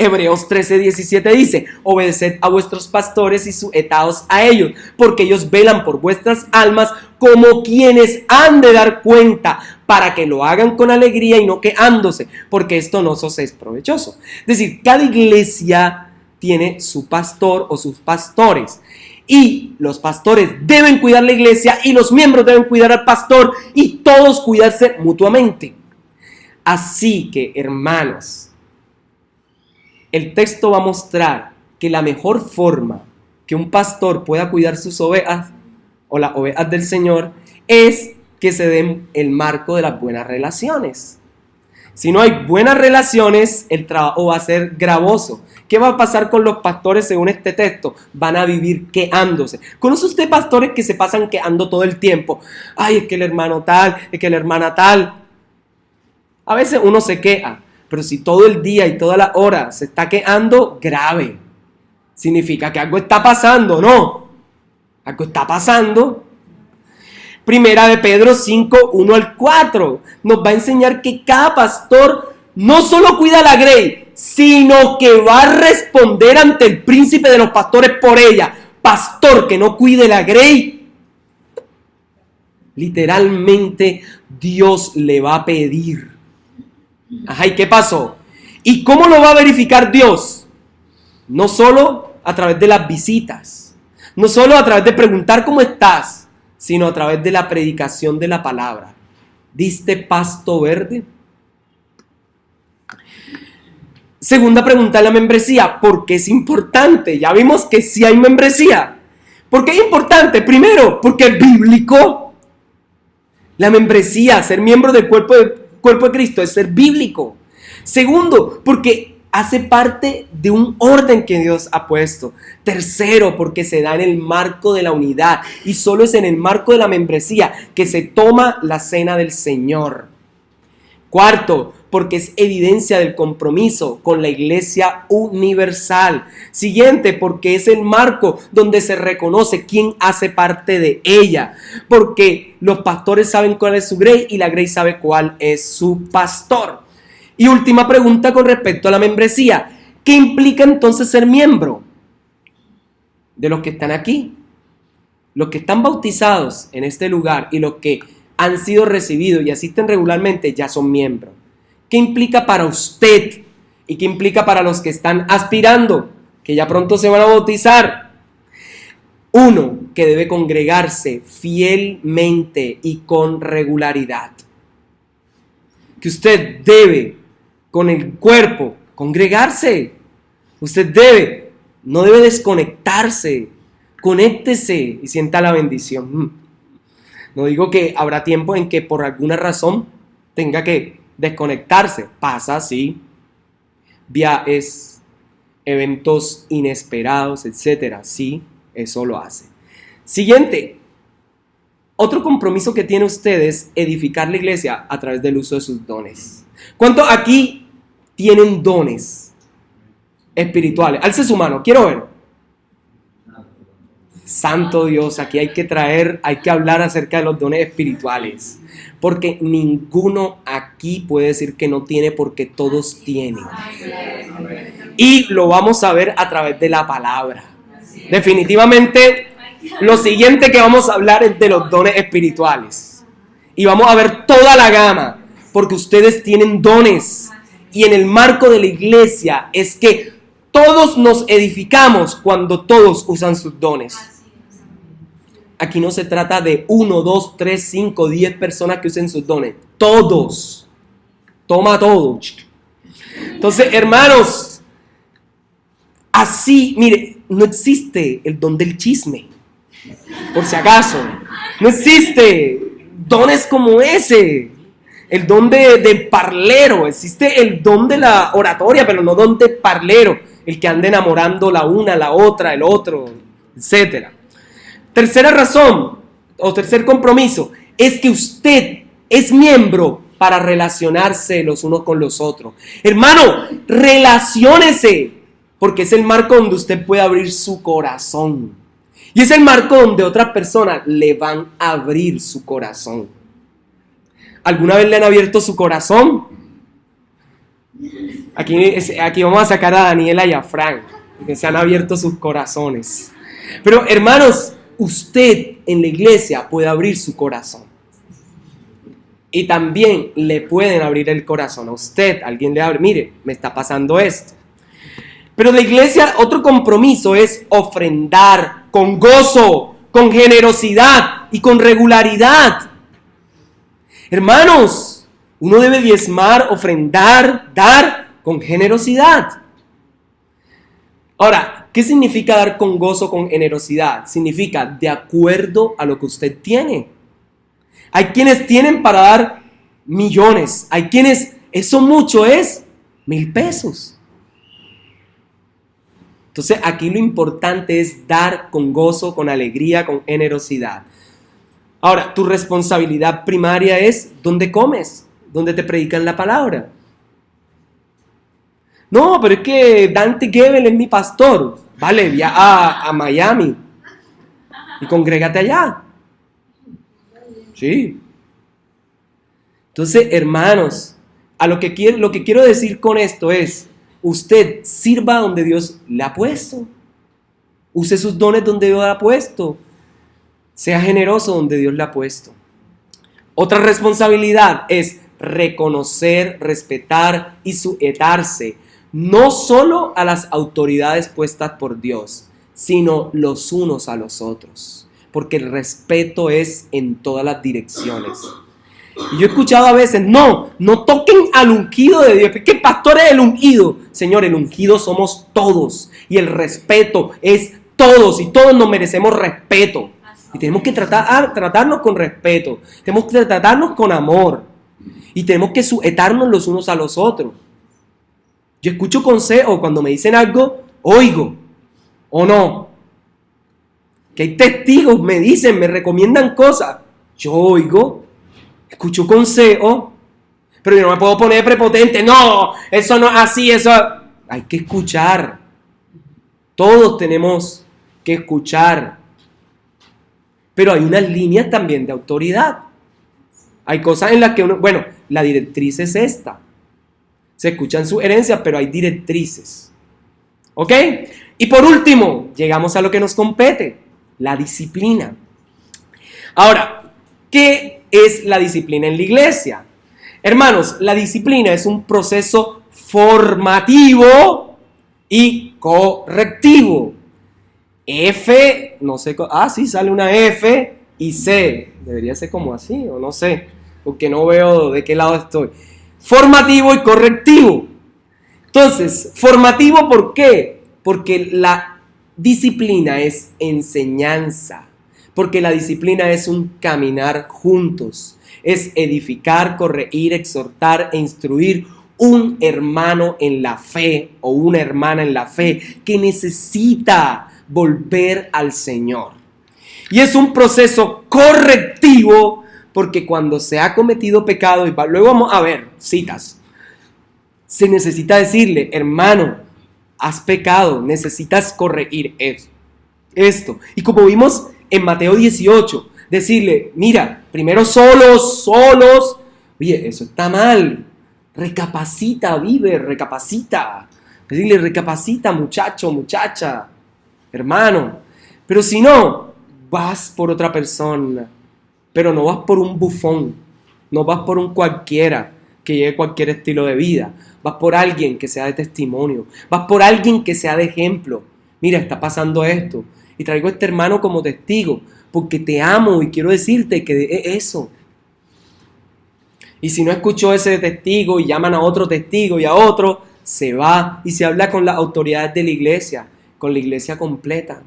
Hebreos 13:17 dice: obedeced a vuestros pastores y sujetaos a ellos, porque ellos velan por vuestras almas como quienes han de dar cuenta, para que lo hagan con alegría y no quejándose, porque esto no os es provechoso. Es decir, cada iglesia tiene su pastor o sus pastores, y los pastores deben cuidar la iglesia y los miembros deben cuidar al pastor y todos cuidarse mutuamente. Así que, hermanos, el texto va a mostrar que la mejor forma que un pastor pueda cuidar sus ovejas o las ovejas del Señor es que se den el marco de las buenas relaciones. Si no hay buenas relaciones, el trabajo va a ser gravoso. ¿Qué va a pasar con los pastores según este texto? Van a vivir quejándose. ¿Conoce usted pastores que se pasan quejando todo el tiempo? Ay, es que el hermano tal, es que la hermana tal. A veces uno se queja. Pero si todo el día y toda la hora se está quejando, grave. Significa que algo está pasando, ¿no? Algo está pasando. Primera de Pedro 5, 1 al 4. Nos va a enseñar que cada pastor no solo cuida la grey, sino que va a responder ante el príncipe de los pastores por ella. Pastor que no cuide la grey, literalmente Dios le va a pedir. Ajá, ¿y qué pasó? ¿Y cómo lo va a verificar Dios? No solo a través de las visitas, no solo a través de preguntar cómo estás, sino a través de la predicación de la palabra. ¿Diste pasto verde? Segunda pregunta de la membresía. ¿Por qué es importante? Ya vimos que sí hay membresía. ¿Por qué es importante? Primero, porque es bíblico. La membresía, ser miembro del cuerpo de Cristo, es ser bíblico. Segundo, porque hace parte de un orden que Dios ha puesto. Tercero, porque se da en el marco de la unidad, y solo es en el marco de la membresía que se toma la cena del Señor. Cuarto, porque es evidencia del compromiso con la iglesia universal. Siguiente, porque es el marco donde se reconoce quién hace parte de ella. Porque los pastores saben cuál es su grey y la grey sabe cuál es su pastor. Y última pregunta con respecto a la membresía. ¿Qué implica entonces ser miembro? De los que están aquí, los que están bautizados en este lugar y los que han sido recibidos y asisten regularmente ya son miembros. ¿Qué implica para usted? ¿Y qué implica para los que están aspirando, que ya pronto se van a bautizar? Uno, que debe congregarse fielmente y con regularidad. Que usted debe, con el cuerpo, congregarse. Usted no debe desconectarse. Conéctese y sienta la bendición. No digo que habrá tiempo en que por alguna razón tenga que desconectarse. Pasa, sí. Viajes, eventos inesperados, etcétera. Sí, eso lo hace. Siguiente. Otro compromiso que tiene usted es edificar la iglesia a través del uso de sus dones. ¿Cuántos aquí tienen dones espirituales? Alce su mano, quiero ver. Santo Dios, aquí hay que hablar acerca de los dones espirituales, porque ninguno aquí puede decir que no tiene, porque todos tienen. Y lo vamos a ver a través de la palabra. Definitivamente, lo siguiente que vamos a hablar es de los dones espirituales. Y vamos a ver toda la gama, porque ustedes tienen dones. Y en el marco de la iglesia es que todos nos edificamos cuando todos usan sus dones. Aquí no se trata de 1, 2, 3, 5, 10 personas que usen sus dones. Todos. Toma todo. Entonces, hermanos, así, mire, no existe el don del chisme. Por si acaso. No existe dones como ese. El don de parlero. Existe el don de la oratoria, pero no don de parlero. El que anda enamorando la una, la otra, el otro, etcétera. Tercera razón, o tercer compromiso, es que usted es miembro para relacionarse los unos con los otros. Hermano, relaciónese, porque es el marco donde usted puede abrir su corazón. Y es el marco donde otras personas le van a abrir su corazón. ¿Alguna vez le han abierto su corazón? Aquí vamos a sacar a Daniela y a Frank, que se han abierto sus corazones. Pero hermanos, usted en la iglesia puede abrir su corazón. Y también le pueden abrir el corazón a usted. Alguien le abre, mire, me está pasando esto. Pero la iglesia, otro compromiso es ofrendar con gozo, con generosidad y con regularidad. Hermanos, uno debe diezmar, ofrendar, dar con generosidad. Ahora, ¿qué significa dar con gozo, con generosidad? Significa de acuerdo a lo que usted tiene. Hay quienes tienen para dar millones. Hay quienes, eso mucho es 1,000 pesos. Entonces aquí lo importante es dar con gozo, con alegría, con generosidad. Ahora, tu responsabilidad primaria es dónde comes, dónde te predican la palabra. No, pero es que Dante Gebel es mi pastor. Vale, viaja a Miami y congrégate allá. Sí. Entonces, hermanos, lo que quiero decir con esto es, usted sirva donde Dios le ha puesto. Use sus dones donde Dios le ha puesto. Sea generoso donde Dios le ha puesto. Otra responsabilidad es reconocer, respetar y sujetarse, no solo a las autoridades puestas por Dios, sino los unos a los otros. Porque el respeto es en todas las direcciones. Y yo he escuchado a veces, no toquen al ungido de Dios. ¿Qué pastor es el ungido? Señor, el ungido somos todos. Y el respeto es todos. Y todos nos merecemos respeto. Y tenemos que tratarnos con respeto. Tenemos que tratarnos con amor. Y tenemos que sujetarnos los unos a los otros. Yo escucho consejos cuando me dicen algo, oigo. ¿O no? Que hay testigos, me dicen, me recomiendan cosas. Yo oigo. Escucho consejo, pero yo no me puedo poner prepotente. No, eso no es así, eso. Hay que escuchar. Todos tenemos que escuchar. Pero hay unas líneas también de autoridad. Hay cosas en las que uno, la directriz es esta. Se escuchan sugerencias, pero hay directrices. ¿Ok? Y por último, llegamos a lo que nos compete, la disciplina. Ahora, ¿qué es la disciplina en la iglesia? Hermanos, la disciplina es un proceso formativo y correctivo. Sí, sale una F y C. Debería ser como así, o no sé, porque no veo de qué lado estoy. Formativo y correctivo. Entonces, formativo, ¿por qué? Porque la disciplina es enseñanza. Porque la disciplina es un caminar juntos, es edificar, corregir, exhortar e instruir un hermano en la fe o una hermana en la fe que necesita volver al Señor. Y es un proceso correctivo porque cuando se ha cometido pecado, y luego vamos a ver citas, se necesita decirle, hermano, has pecado, necesitas corregir esto. Y como vimos en Mateo 18, decirle, mira, primero solos, oye, eso está mal, recapacita, recapacita, decirle, recapacita, muchacho, muchacha, hermano, pero si no, vas por otra persona, pero no vas por un bufón, no vas por un cualquiera que lleve cualquier estilo de vida, vas por alguien que sea de testimonio, vas por alguien que sea de ejemplo, mira, está pasando esto, y traigo a este hermano como testigo, porque te amo y quiero decirte que es eso. Y si no escuchó ese testigo y llaman a otro testigo y a otro, se va y se habla con las autoridades de la iglesia, con la iglesia completa.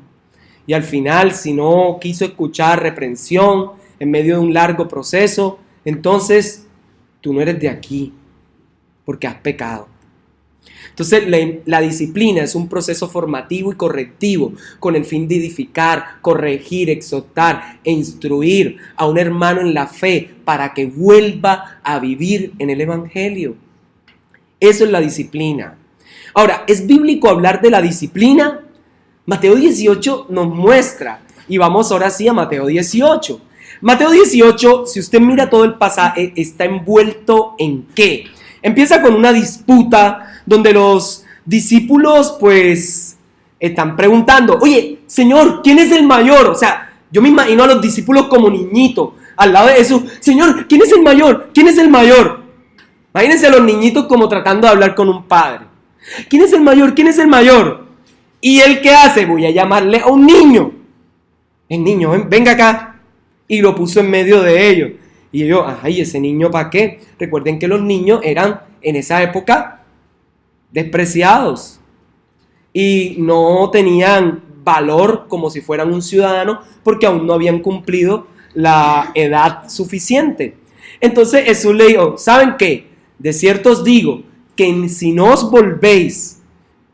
Y al final, si no quiso escuchar reprensión en medio de un largo proceso, entonces tú no eres de aquí, porque has pecado. Entonces la disciplina es un proceso formativo y correctivo con el fin de edificar, corregir, exhortar e instruir a un hermano en la fe para que vuelva a vivir en el evangelio. Eso es la disciplina. Ahora, ¿es bíblico hablar de la disciplina? Mateo 18 nos muestra, y vamos ahora sí a Mateo 18. Mateo 18, si usted mira todo el pasaje, está envuelto ¿en qué? Empieza con una disputa donde los discípulos pues están preguntando, oye, Señor, ¿quién es el mayor? O sea, yo me imagino a los discípulos como niñitos, al lado de Jesús. Señor, ¿quién es el mayor? ¿Quién es el mayor? Imagínense a los niñitos como tratando de hablar con un padre. ¿Quién es el mayor? ¿Quién es el mayor? ¿Y él qué hace? Voy a llamarle a un niño. El niño, venga acá. Y lo puso en medio de ellos. Y ellos, ay, ¿ese niño para qué? Recuerden que los niños eran en esa época despreciados. Y no tenían valor como si fueran un ciudadano porque aún no habían cumplido la edad suficiente. Entonces Jesús le dijo, ¿saben qué? De cierto os digo que si no os volvéis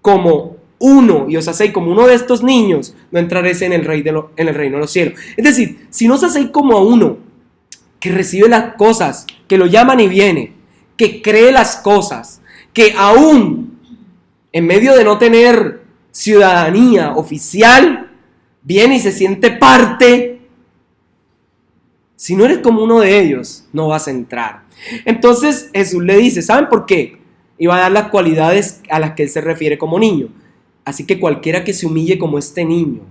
como uno y os hacéis como uno de estos niños, no entraréis en el reino de los cielos. Es decir, si no os hacéis como a uno que recibe las cosas, que lo llaman y viene, que cree las cosas, que aún en medio de no tener ciudadanía oficial, viene y se siente parte. Si no eres como uno de ellos, no vas a entrar. Entonces Jesús le dice, ¿saben por qué? Y va a dar las cualidades a las que él se refiere como niño. Así que cualquiera que se humille como este niño,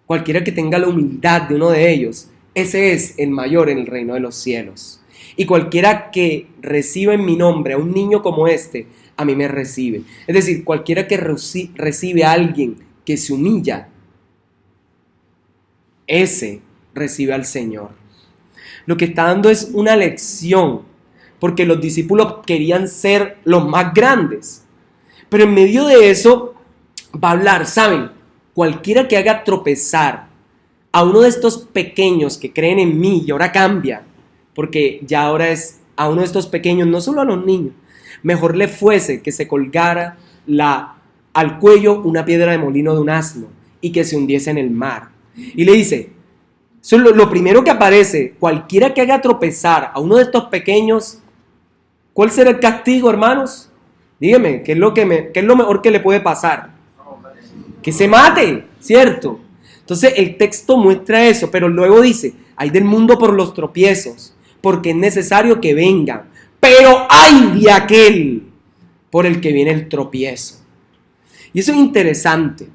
cualquiera que tenga la humildad de uno de ellos, ese es el mayor en el reino de los cielos. Y cualquiera que reciba en mi nombre a un niño como este, a mí me recibe. Es decir, cualquiera que recibe a alguien que se humilla, ese recibe al Señor. Lo que está dando es una lección, porque los discípulos querían ser los más grandes. Pero en medio de eso va a hablar, ¿saben? Cualquiera que haga tropezar a uno de estos pequeños que creen en mí, y ahora cambia, porque ya ahora es a uno de estos pequeños, no solo a los niños, mejor le fuese que se colgara al cuello una piedra de molino de un asno y que se hundiese en el mar. Y le dice, lo primero que aparece, cualquiera que haga tropezar a uno de estos pequeños, ¿cuál será el castigo, hermanos? Dígame, ¿qué es lo mejor que le puede pasar? Que se mate, ¿cierto? Entonces el texto muestra eso, pero luego dice, ay del mundo por los tropiezos, porque es necesario que vengan, pero ay de aquel por el que viene el tropiezo. Y eso es interesante.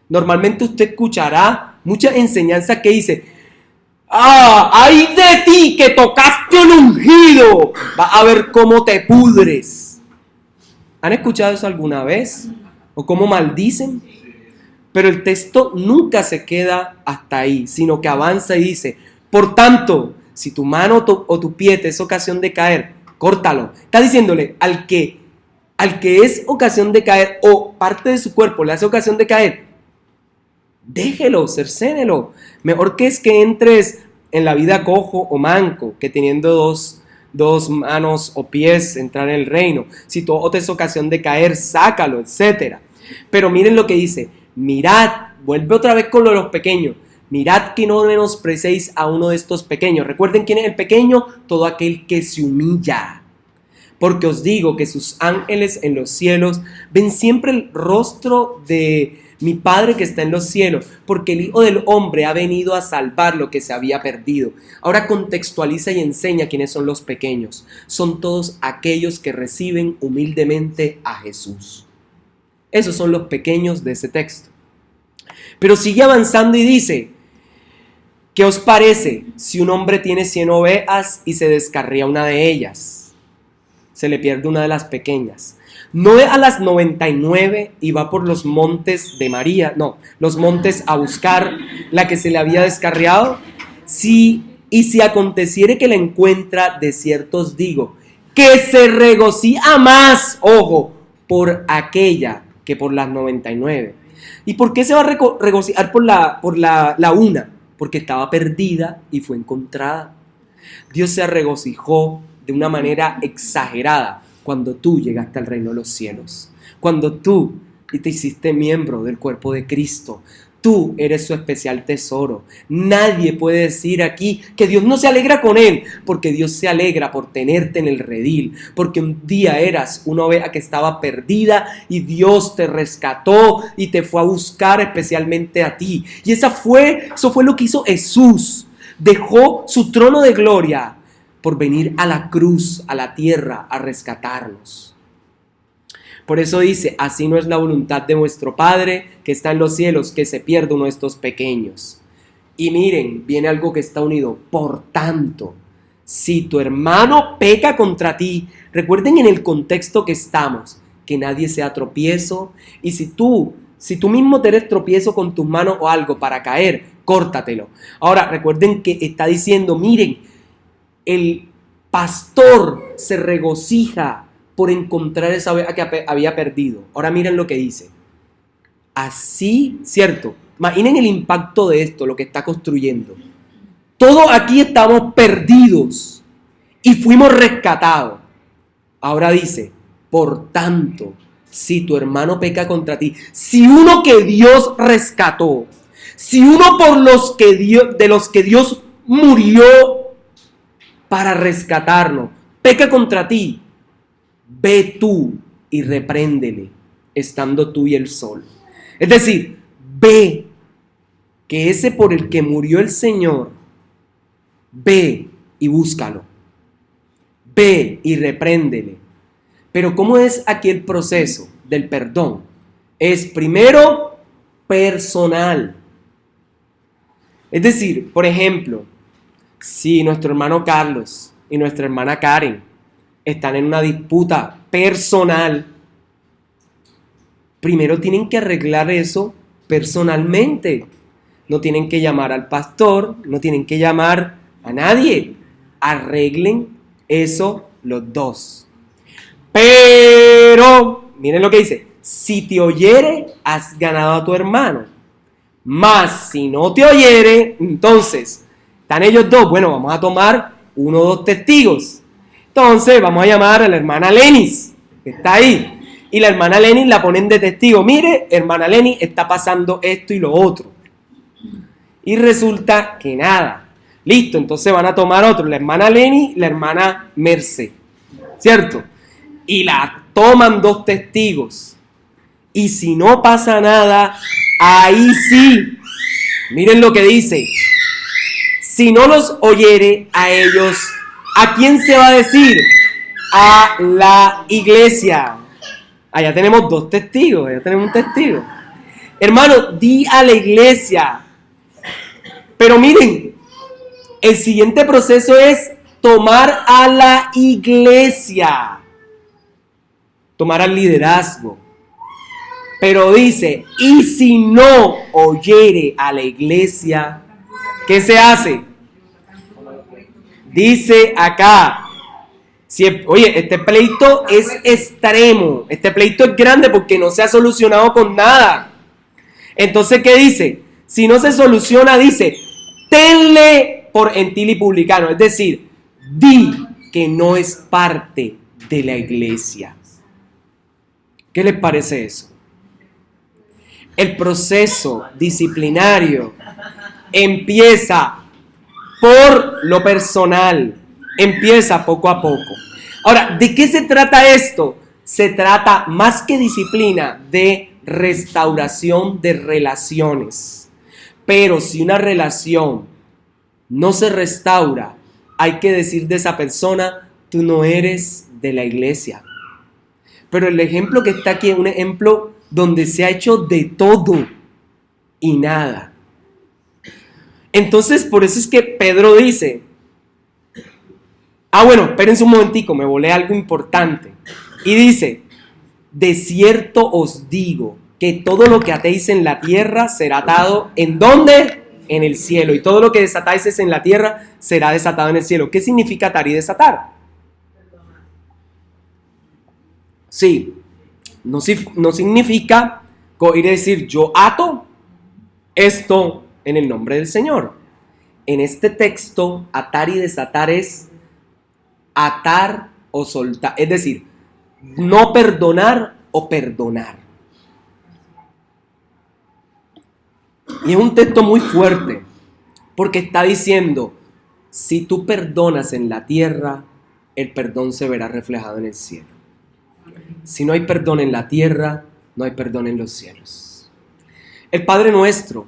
Normalmente usted escuchará muchas enseñanzas que dice, ay de ti que tocaste un ungido, vas a ver cómo te pudres. ¿Han escuchado eso alguna vez? ¿O cómo maldicen? Pero el texto nunca se queda hasta ahí, sino que avanza y dice, por tanto, si tu mano o tu pie te es ocasión de caer, córtalo. Está diciéndole al que es ocasión de caer o parte de su cuerpo le hace ocasión de caer, déjelo, cercénelo. Mejor que es que entres en la vida cojo o manco, que teniendo dos manos o pies entrar en el reino. Si tu ojo te es ocasión de caer, sácalo, etc. Pero miren lo que dice, mirad, vuelve otra vez con lo de los pequeños, mirad que no menosprecéis a uno de estos pequeños. Recuerden quién es el pequeño, todo aquel que se humilla. Porque os digo que sus ángeles en los cielos ven siempre el rostro de mi Padre que está en los cielos, porque el Hijo del Hombre ha venido a salvar lo que se había perdido. Ahora contextualiza y enseña quiénes son los pequeños. Son todos aquellos que reciben humildemente a Jesús. Esos son los pequeños de ese texto. Pero sigue avanzando y dice, ¿qué os parece si un hombre tiene 100 ovejas y se descarría una de ellas? Se le pierde una de las pequeñas. No ve a las 99 y va por los montes de María, no, los montes a buscar la que se le había descarriado. Si aconteciere que la encuentra, de cierto os digo, que se regocija más, ojo, por aquella que por las 99. ¿Y por qué se va a regocijar por la una? Porque estaba perdida y fue encontrada. Dios se regocijó de una manera exagerada cuando tú llegaste al reino de los cielos, cuando tú te hiciste miembro del cuerpo de Cristo. Tú eres su especial tesoro. Nadie puede decir aquí que Dios no se alegra con él, porque Dios se alegra por tenerte en el redil, porque un día eras una oveja que estaba perdida y Dios te rescató y te fue a buscar especialmente a ti. Y eso fue lo que hizo Jesús. Dejó su trono de gloria por venir a la cruz, a la tierra, a rescatarnos. Por eso dice, así no es la voluntad de vuestro Padre que está en los cielos, que se pierda uno de estos pequeños. Y miren, viene algo que está unido. Por tanto, si tu hermano peca contra ti, recuerden en el contexto que estamos, que nadie sea tropiezo. Y si tú mismo te eres tropiezo con tus manos o algo para caer, córtatelo. Ahora, recuerden que está diciendo, miren, el pastor se regocija por encontrar esa oveja que había perdido. Ahora miren lo que dice. Así, ¿cierto? Imaginen el impacto de esto, lo que está construyendo. Todos aquí estamos perdidos y fuimos rescatados. Ahora dice, por tanto, si tu hermano peca contra ti, si uno que Dios rescató, si uno de los que Dios murió para rescatarnos, peca contra ti, ve tú y repréndele, estando tú y él solo. Es decir, ve que ese por el que murió el Señor, ve y búscalo. Ve y repréndele. Pero ¿cómo es aquí el proceso del perdón? Es primero personal. Es decir, por ejemplo, si nuestro hermano Carlos y nuestra hermana Karen están en una disputa personal, primero tienen que arreglar eso personalmente. No tienen que llamar al pastor, no tienen que llamar a nadie. Arreglen eso los dos. Pero, miren lo que dice, si te oyere, has ganado a tu hermano. Mas si no te oyere, entonces, están ellos dos, bueno, vamos a tomar 1 o 2 testigos. Entonces, vamos a llamar a la hermana Lenis, que está ahí. Y la hermana Lenis la ponen de testigo. Mire, hermana Lenis, está pasando esto y lo otro. Y resulta que nada. Listo, entonces van a tomar otro, la hermana Lenis, la hermana Merce, ¿cierto? Y la toman 2 testigos. Y si no pasa nada, ahí sí, miren lo que dice. Si no los oyere a ellos, ¿a quién se va a decir? A la iglesia. Allá tenemos 2 testigos, allá tenemos un testigo. Hermano, di a la iglesia. Pero miren, el siguiente proceso es tomar a la iglesia. Tomar al liderazgo. Pero dice, y si no oyere a la iglesia, ¿qué se hace? Dice acá, oye, este pleito es extremo, este pleito es grande porque no se ha solucionado con nada. Entonces, ¿qué dice? Si no se soluciona, dice, tenle por gentil y publicano, es decir, di que no es parte de la iglesia. ¿Qué les parece eso? El proceso disciplinario empieza por lo personal, empieza poco a poco. Ahora, ¿de qué se trata esto? Se trata más que disciplina de restauración de relaciones. Pero si una relación no se restaura, hay que decir de esa persona, tú no eres de la iglesia. Pero el ejemplo que está aquí es un ejemplo donde se ha hecho de todo y nada. Entonces, por eso es que Pedro dice, bueno, espérense un momentico, me volé algo importante. Y dice, de cierto os digo que todo lo que atéis en la tierra será atado, ¿en dónde? En el cielo. Y todo lo que desatáis en la tierra será desatado en el cielo. ¿Qué significa atar y desatar? Sí, no significa ir a decir yo ato esto en el nombre del Señor. En este texto, atar y desatar es atar o soltar, es decir, no perdonar o perdonar. Y es un texto muy fuerte, porque está diciendo, si tú perdonas en la tierra, el perdón se verá reflejado en el cielo. Si no hay perdón en la tierra, no hay perdón en los cielos. El Padre nuestro,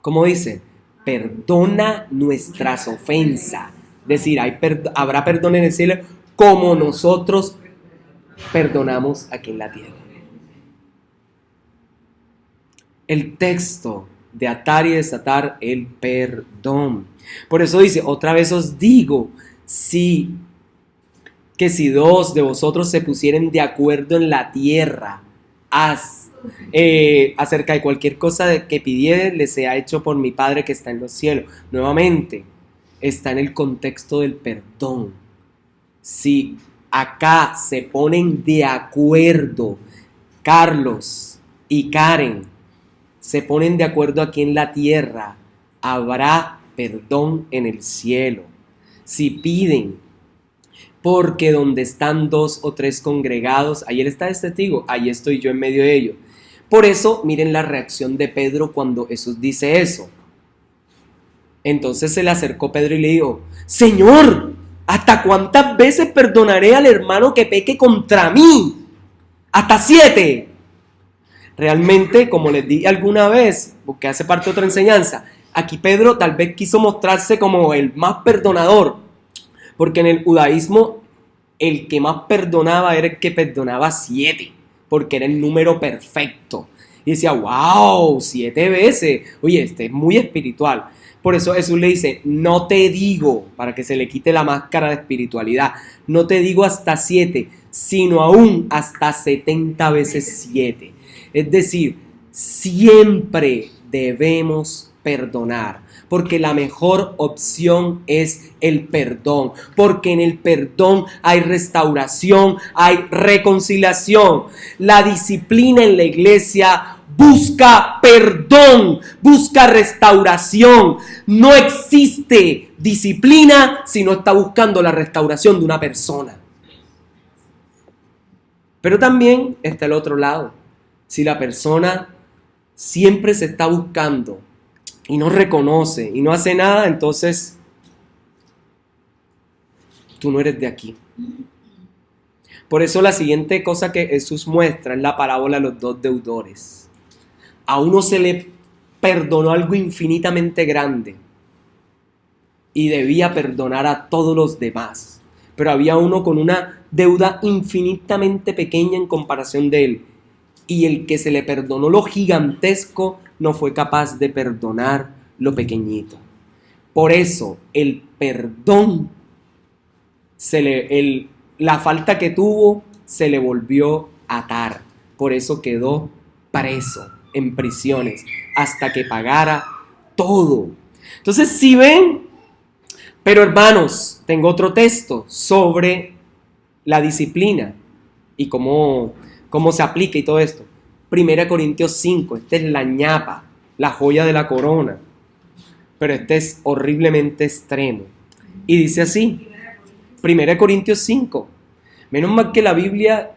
como dice, perdona nuestras ofensas. Es decir, habrá perdón en el cielo como nosotros perdonamos aquí en la tierra. El texto de atar y desatar el perdón. Por eso dice, otra vez os digo, que si dos de vosotros se pusieren de acuerdo en la tierra, acerca de cualquier cosa que pidieren, les sea hecho por mi Padre que está en los cielos. Nuevamente, está en el contexto del perdón. Si acá se ponen de acuerdo, Carlos y Karen, se ponen de acuerdo aquí en la tierra, habrá perdón en el cielo. Si piden, porque donde están 2 o 3 congregados, ahí él está de testigo, ahí estoy yo en medio de ellos. Por eso, miren la reacción de Pedro cuando Jesús dice eso. Entonces se le acercó Pedro y le dijo, Señor, ¿hasta cuántas veces perdonaré al hermano que peque contra mí? ¿Hasta 7? Realmente, como les dije alguna vez, porque hace parte de otra enseñanza, aquí Pedro tal vez quiso mostrarse como el más perdonador, porque en el judaísmo el que más perdonaba era el que perdonaba 7, porque era el número perfecto. Y decía, wow, 7 veces. Oye, este es muy espiritual. Por eso Jesús le dice, no te digo, para que se le quite la máscara de espiritualidad, no te digo hasta 7, sino aún hasta 70 veces 7. Es decir, siempre debemos perdonar, porque la mejor opción es el perdón, porque en el perdón hay restauración, hay reconciliación. La disciplina en la iglesia busca perdón, busca restauración. No existe disciplina si no está buscando la restauración de una persona. Pero también está el otro lado. Si la persona siempre se está buscando y no reconoce y no hace nada, entonces tú no eres de aquí. Por eso la siguiente cosa que Jesús muestra es la parábola de los 2 deudores. A uno se le perdonó algo infinitamente grande y debía perdonar a todos los demás. Pero había uno con una deuda infinitamente pequeña en comparación de él. Y el que se le perdonó lo gigantesco no fue capaz de perdonar lo pequeñito. Por eso el perdón, la falta que tuvo se le volvió a atar. Por eso quedó preso en prisiones hasta que pagara todo. Entonces, si ven, pero hermanos, tengo otro texto sobre la disciplina y cómo se aplica y todo esto. 1 Corintios 5, esta es la ñapa, la joya de la corona, pero este es horriblemente extremo. Y dice así, 1 Corintios 5, menos mal que la Biblia,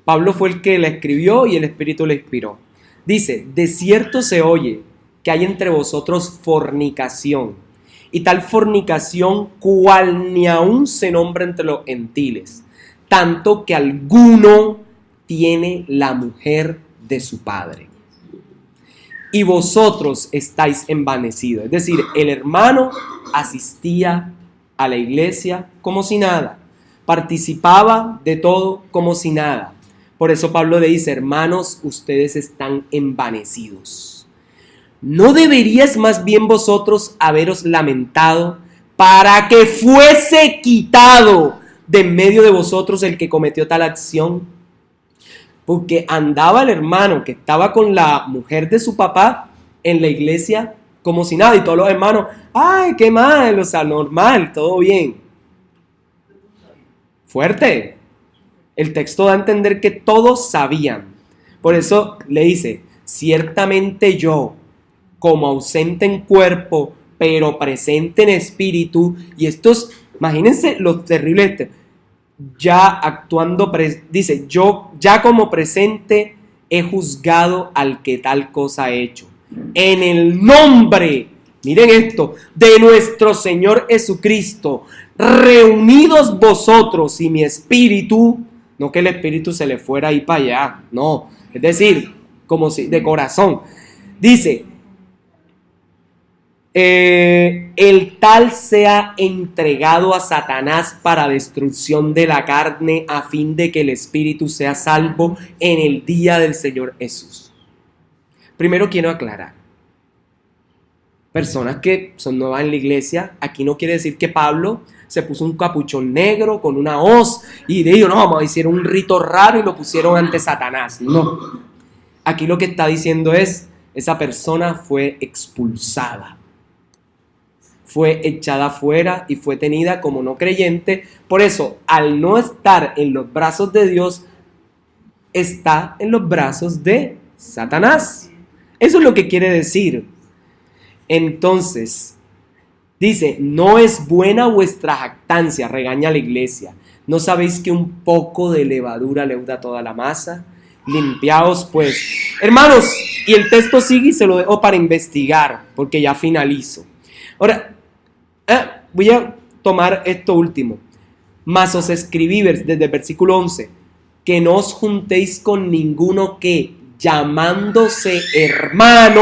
Pablo fue el que la escribió y el Espíritu la inspiró. Dice, de cierto se oye que hay entre vosotros fornicación, y tal fornicación cual ni aún se nombra entre los gentiles, tanto que alguno tiene la mujer de su padre. Y vosotros estáis envanecidos. Es decir, el hermano asistía a la iglesia como si nada, participaba de todo como si nada. Por eso Pablo le dice, hermanos, ustedes están envanecidos. ¿No deberíais más bien vosotros haberos lamentado para que fuese quitado de en medio de vosotros el que cometió tal acción? Porque andaba el hermano que estaba con la mujer de su papá en la iglesia como si nada, y todos los hermanos, ay, qué mal, o sea, normal, todo bien. Fuerte. El texto da a entender que todos sabían. Por eso le dice, ciertamente yo, como ausente en cuerpo, pero presente en espíritu, y estos, imagínense lo terrible, ya actuando, dice, yo ya como presente he juzgado al que tal cosa ha hecho. En el nombre, miren esto, de nuestro Señor Jesucristo, reunidos vosotros y mi espíritu, no que el espíritu se le fuera ahí para allá, no, es decir, como si de corazón, dice, el tal sea entregado a Satanás para destrucción de la carne, a fin de que el espíritu sea salvo en el día del Señor Jesús. Primero quiero aclarar, personas que son nuevas en la iglesia, aquí no quiere decir que Pablo se puso un capuchón negro con una hoz y dijo, no, vamos, hicieron un rito raro y lo pusieron ante Satanás. No, aquí lo que está diciendo es, esa persona fue expulsada, fue echada fuera y fue tenida como no creyente. Por eso, al no estar en los brazos de Dios, está en los brazos de Satanás. Eso es lo que quiere decir. Entonces, dice, no es buena vuestra jactancia, regaña a la iglesia. ¿No sabéis que un poco de levadura leuda toda la masa? Limpiaos pues. Hermanos, y el texto sigue y se lo dejo para investigar, porque ya finalizo. Ahora, voy a tomar esto último. Mas os escribí desde el versículo 11, que no os juntéis con ninguno que, llamándose hermano,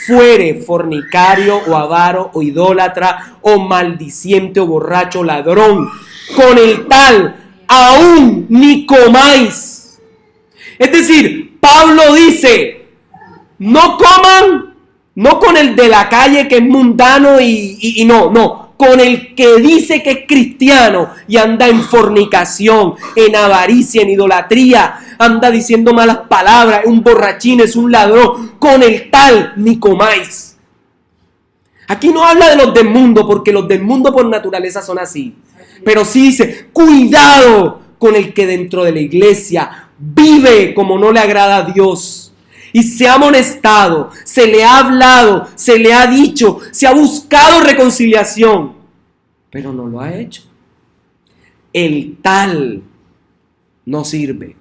fuere fornicario o avaro o idólatra o maldiciente o borracho, ladrón. Con el tal aún ni comáis. Es decir, Pablo dice, no coman, no con el de la calle que es mundano y no, con el que dice que es cristiano y anda en fornicación, en avaricia, en idolatría, anda diciendo malas palabras, es un borrachín, es un ladrón, con el tal ni comáis. Aquí no habla de los del mundo, porque los del mundo por naturaleza son así, pero sí dice, cuidado con el que dentro de la iglesia vive como no le agrada a Dios. Y se ha amonestado, se le ha hablado, se le ha dicho, se ha buscado reconciliación, pero no lo ha hecho. El tal no sirve.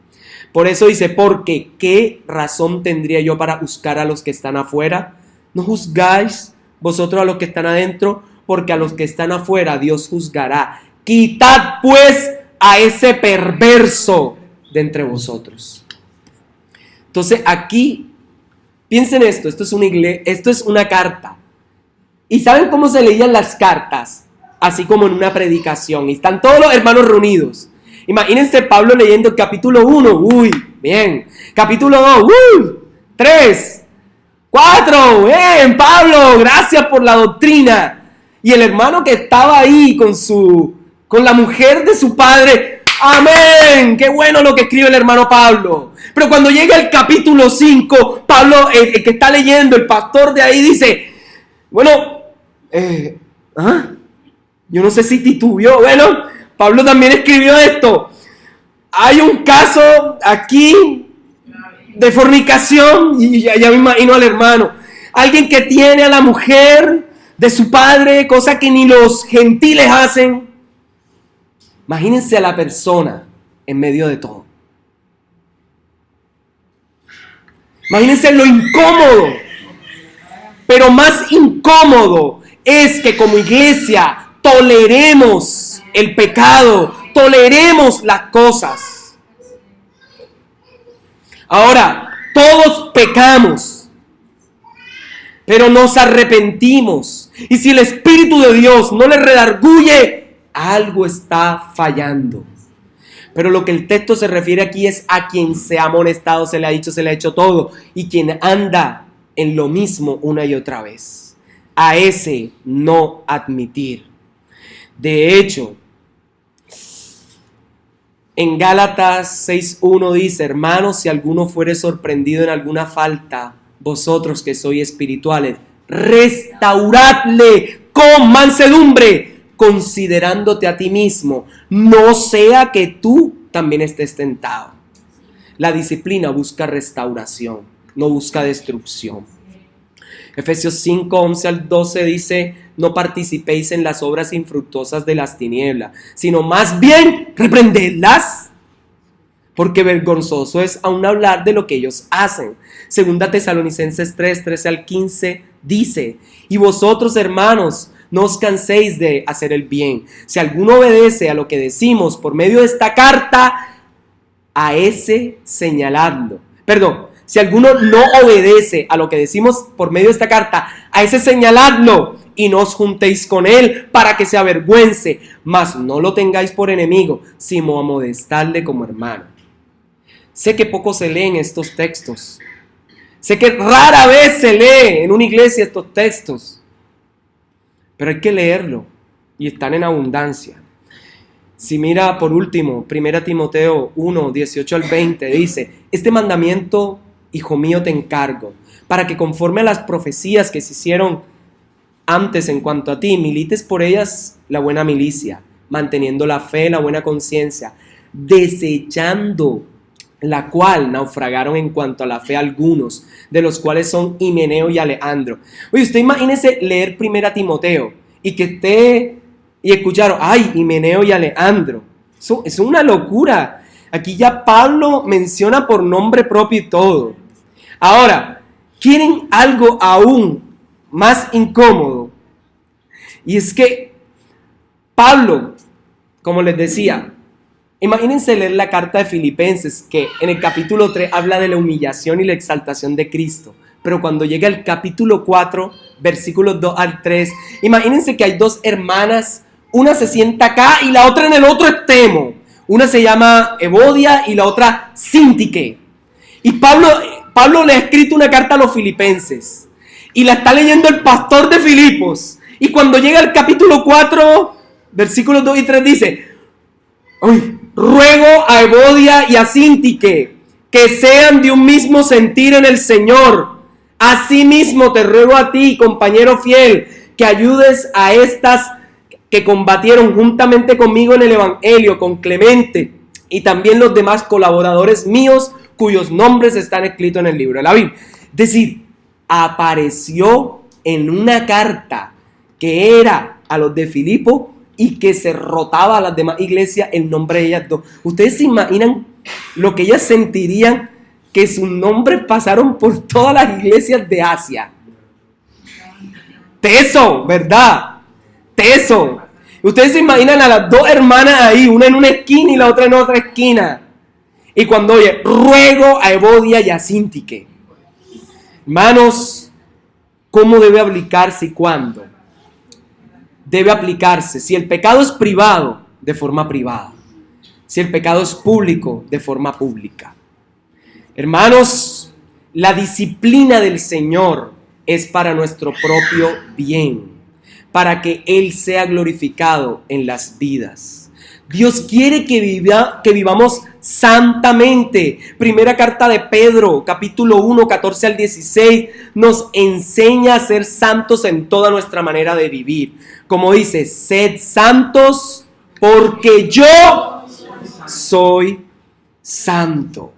Por eso dice, porque ¿qué razón tendría yo para juzgar a los que están afuera? No juzgáis vosotros a los que están adentro, porque a los que están afuera Dios juzgará. Quitad pues a ese perverso de entre vosotros. Entonces aquí, piensen esto es una carta. ¿Y saben cómo se leían las cartas? Así como en una predicación. Y están todos los hermanos reunidos. Imagínense Pablo leyendo el capítulo 1. Uy, bien. Capítulo 2. 3. 4. Bien, Pablo, gracias por la doctrina. Y el hermano que estaba ahí con la mujer de su padre. Amén, qué bueno lo que escribe el hermano Pablo. Pero cuando llega el capítulo 5, Pablo, el que está leyendo, el pastor de ahí dice, bueno, yo no sé si titubeó. Bueno, Pablo también escribió esto. Hay un caso aquí de fornicación, y ya me imagino al hermano. Alguien que tiene a la mujer de su padre, cosa que ni los gentiles hacen. Imagínense a la persona en medio de todo. Imagínense lo incómodo. Pero más incómodo es que como iglesia toleremos el pecado, toleremos las cosas. Ahora, todos pecamos, pero nos arrepentimos. Y si el Espíritu de Dios no le redarguye, algo está fallando. Pero lo que el texto se refiere aquí es a quien se ha amonestado, se le ha dicho, se le ha hecho todo. Y quien anda en lo mismo una y otra vez. A ese no admitir. De hecho, en Gálatas 6:1 dice, hermanos, si alguno fuere sorprendido en alguna falta, vosotros que sois espirituales, restauradle con mansedumbre, considerándote a ti mismo, no sea que tú también estés tentado. La disciplina busca restauración, no busca destrucción. Efesios 5:11-12 dice, no participéis en las obras infructuosas de las tinieblas, sino más bien reprendedlas, porque vergonzoso es aún hablar de lo que ellos hacen. Segunda Tesalonicenses 3:13-15 dice, y vosotros, hermanos, no os canséis de hacer el bien. Si alguno obedece a lo que decimos por medio de esta carta, a ese señaladlo. Si alguno no obedece a lo que decimos por medio de esta carta, a ese señaladlo y no os juntéis con él para que se avergüence, mas no lo tengáis por enemigo, sino amonestarle como hermano. Sé que poco se leen estos textos. Sé que rara vez se lee en una iglesia estos textos. Pero hay que leerlo y están en abundancia. Si mira por último, 1 Timoteo 1, 18 al 20, dice: este mandamiento, hijo mío, te encargo, para que conforme a las profecías que se hicieron antes en cuanto a ti, milites por ellas la buena milicia, manteniendo la fe, la buena conciencia, desechando la cual naufragaron en cuanto a la fe algunos, de los cuales son Himeneo y Alejandro. Oye, usted imagínese leer 1 Timoteo y que esté y escucharon, ay, Himeneo y Alejandro. Eso es una locura. Aquí ya Pablo menciona por nombre propio y todo. Ahora, ¿quieren algo aún más incómodo? Y es que Pablo, como les decía, imagínense leer la carta de Filipenses, que en el capítulo 3 habla de la humillación y la exaltación de Cristo. Pero cuando llega el capítulo 4, versículos 2 al 3, imagínense que hay dos hermanas, una se sienta acá y la otra en el otro extremo. Una se llama Evodia y la otra Síntique. Y Pablo le ha escrito una carta a los filipenses y la está leyendo el pastor de Filipos. Y cuando llega el capítulo 4, versículos 2 y 3 dice: ruego a Evodia y a Síntique que sean de un mismo sentir en el Señor. Asimismo te ruego a ti, compañero fiel, que ayudes a estas que combatieron juntamente conmigo en el Evangelio, con Clemente y también los demás colaboradores míos, cuyos nombres están escritos en el libro de la Biblia. Es decir, apareció en una carta que era a los de Filipo y que se rotaba a las demás iglesias el nombre de ellas dos. ¿Ustedes se imaginan lo que ellas sentirían que sus nombres pasaron por todas las iglesias de Asia? Teso, ¿verdad? Teso. Ustedes se imaginan a las dos hermanas ahí, una en una esquina y la otra en otra esquina. Y cuando oye, ruego a Evodia y a Síntique. Hermanos, ¿cómo debe aplicarse y cuándo? Debe aplicarse si el pecado es privado, de forma privada. Si el pecado es público, de forma pública. Hermanos, la disciplina del Señor es para nuestro propio bien, para que Él sea glorificado en las vidas. Dios quiere que vivamos santamente. Primera carta de Pedro, capítulo 1, 14 al 16, nos enseña a ser santos en toda nuestra manera de vivir. Como dice, sed santos porque yo soy santo.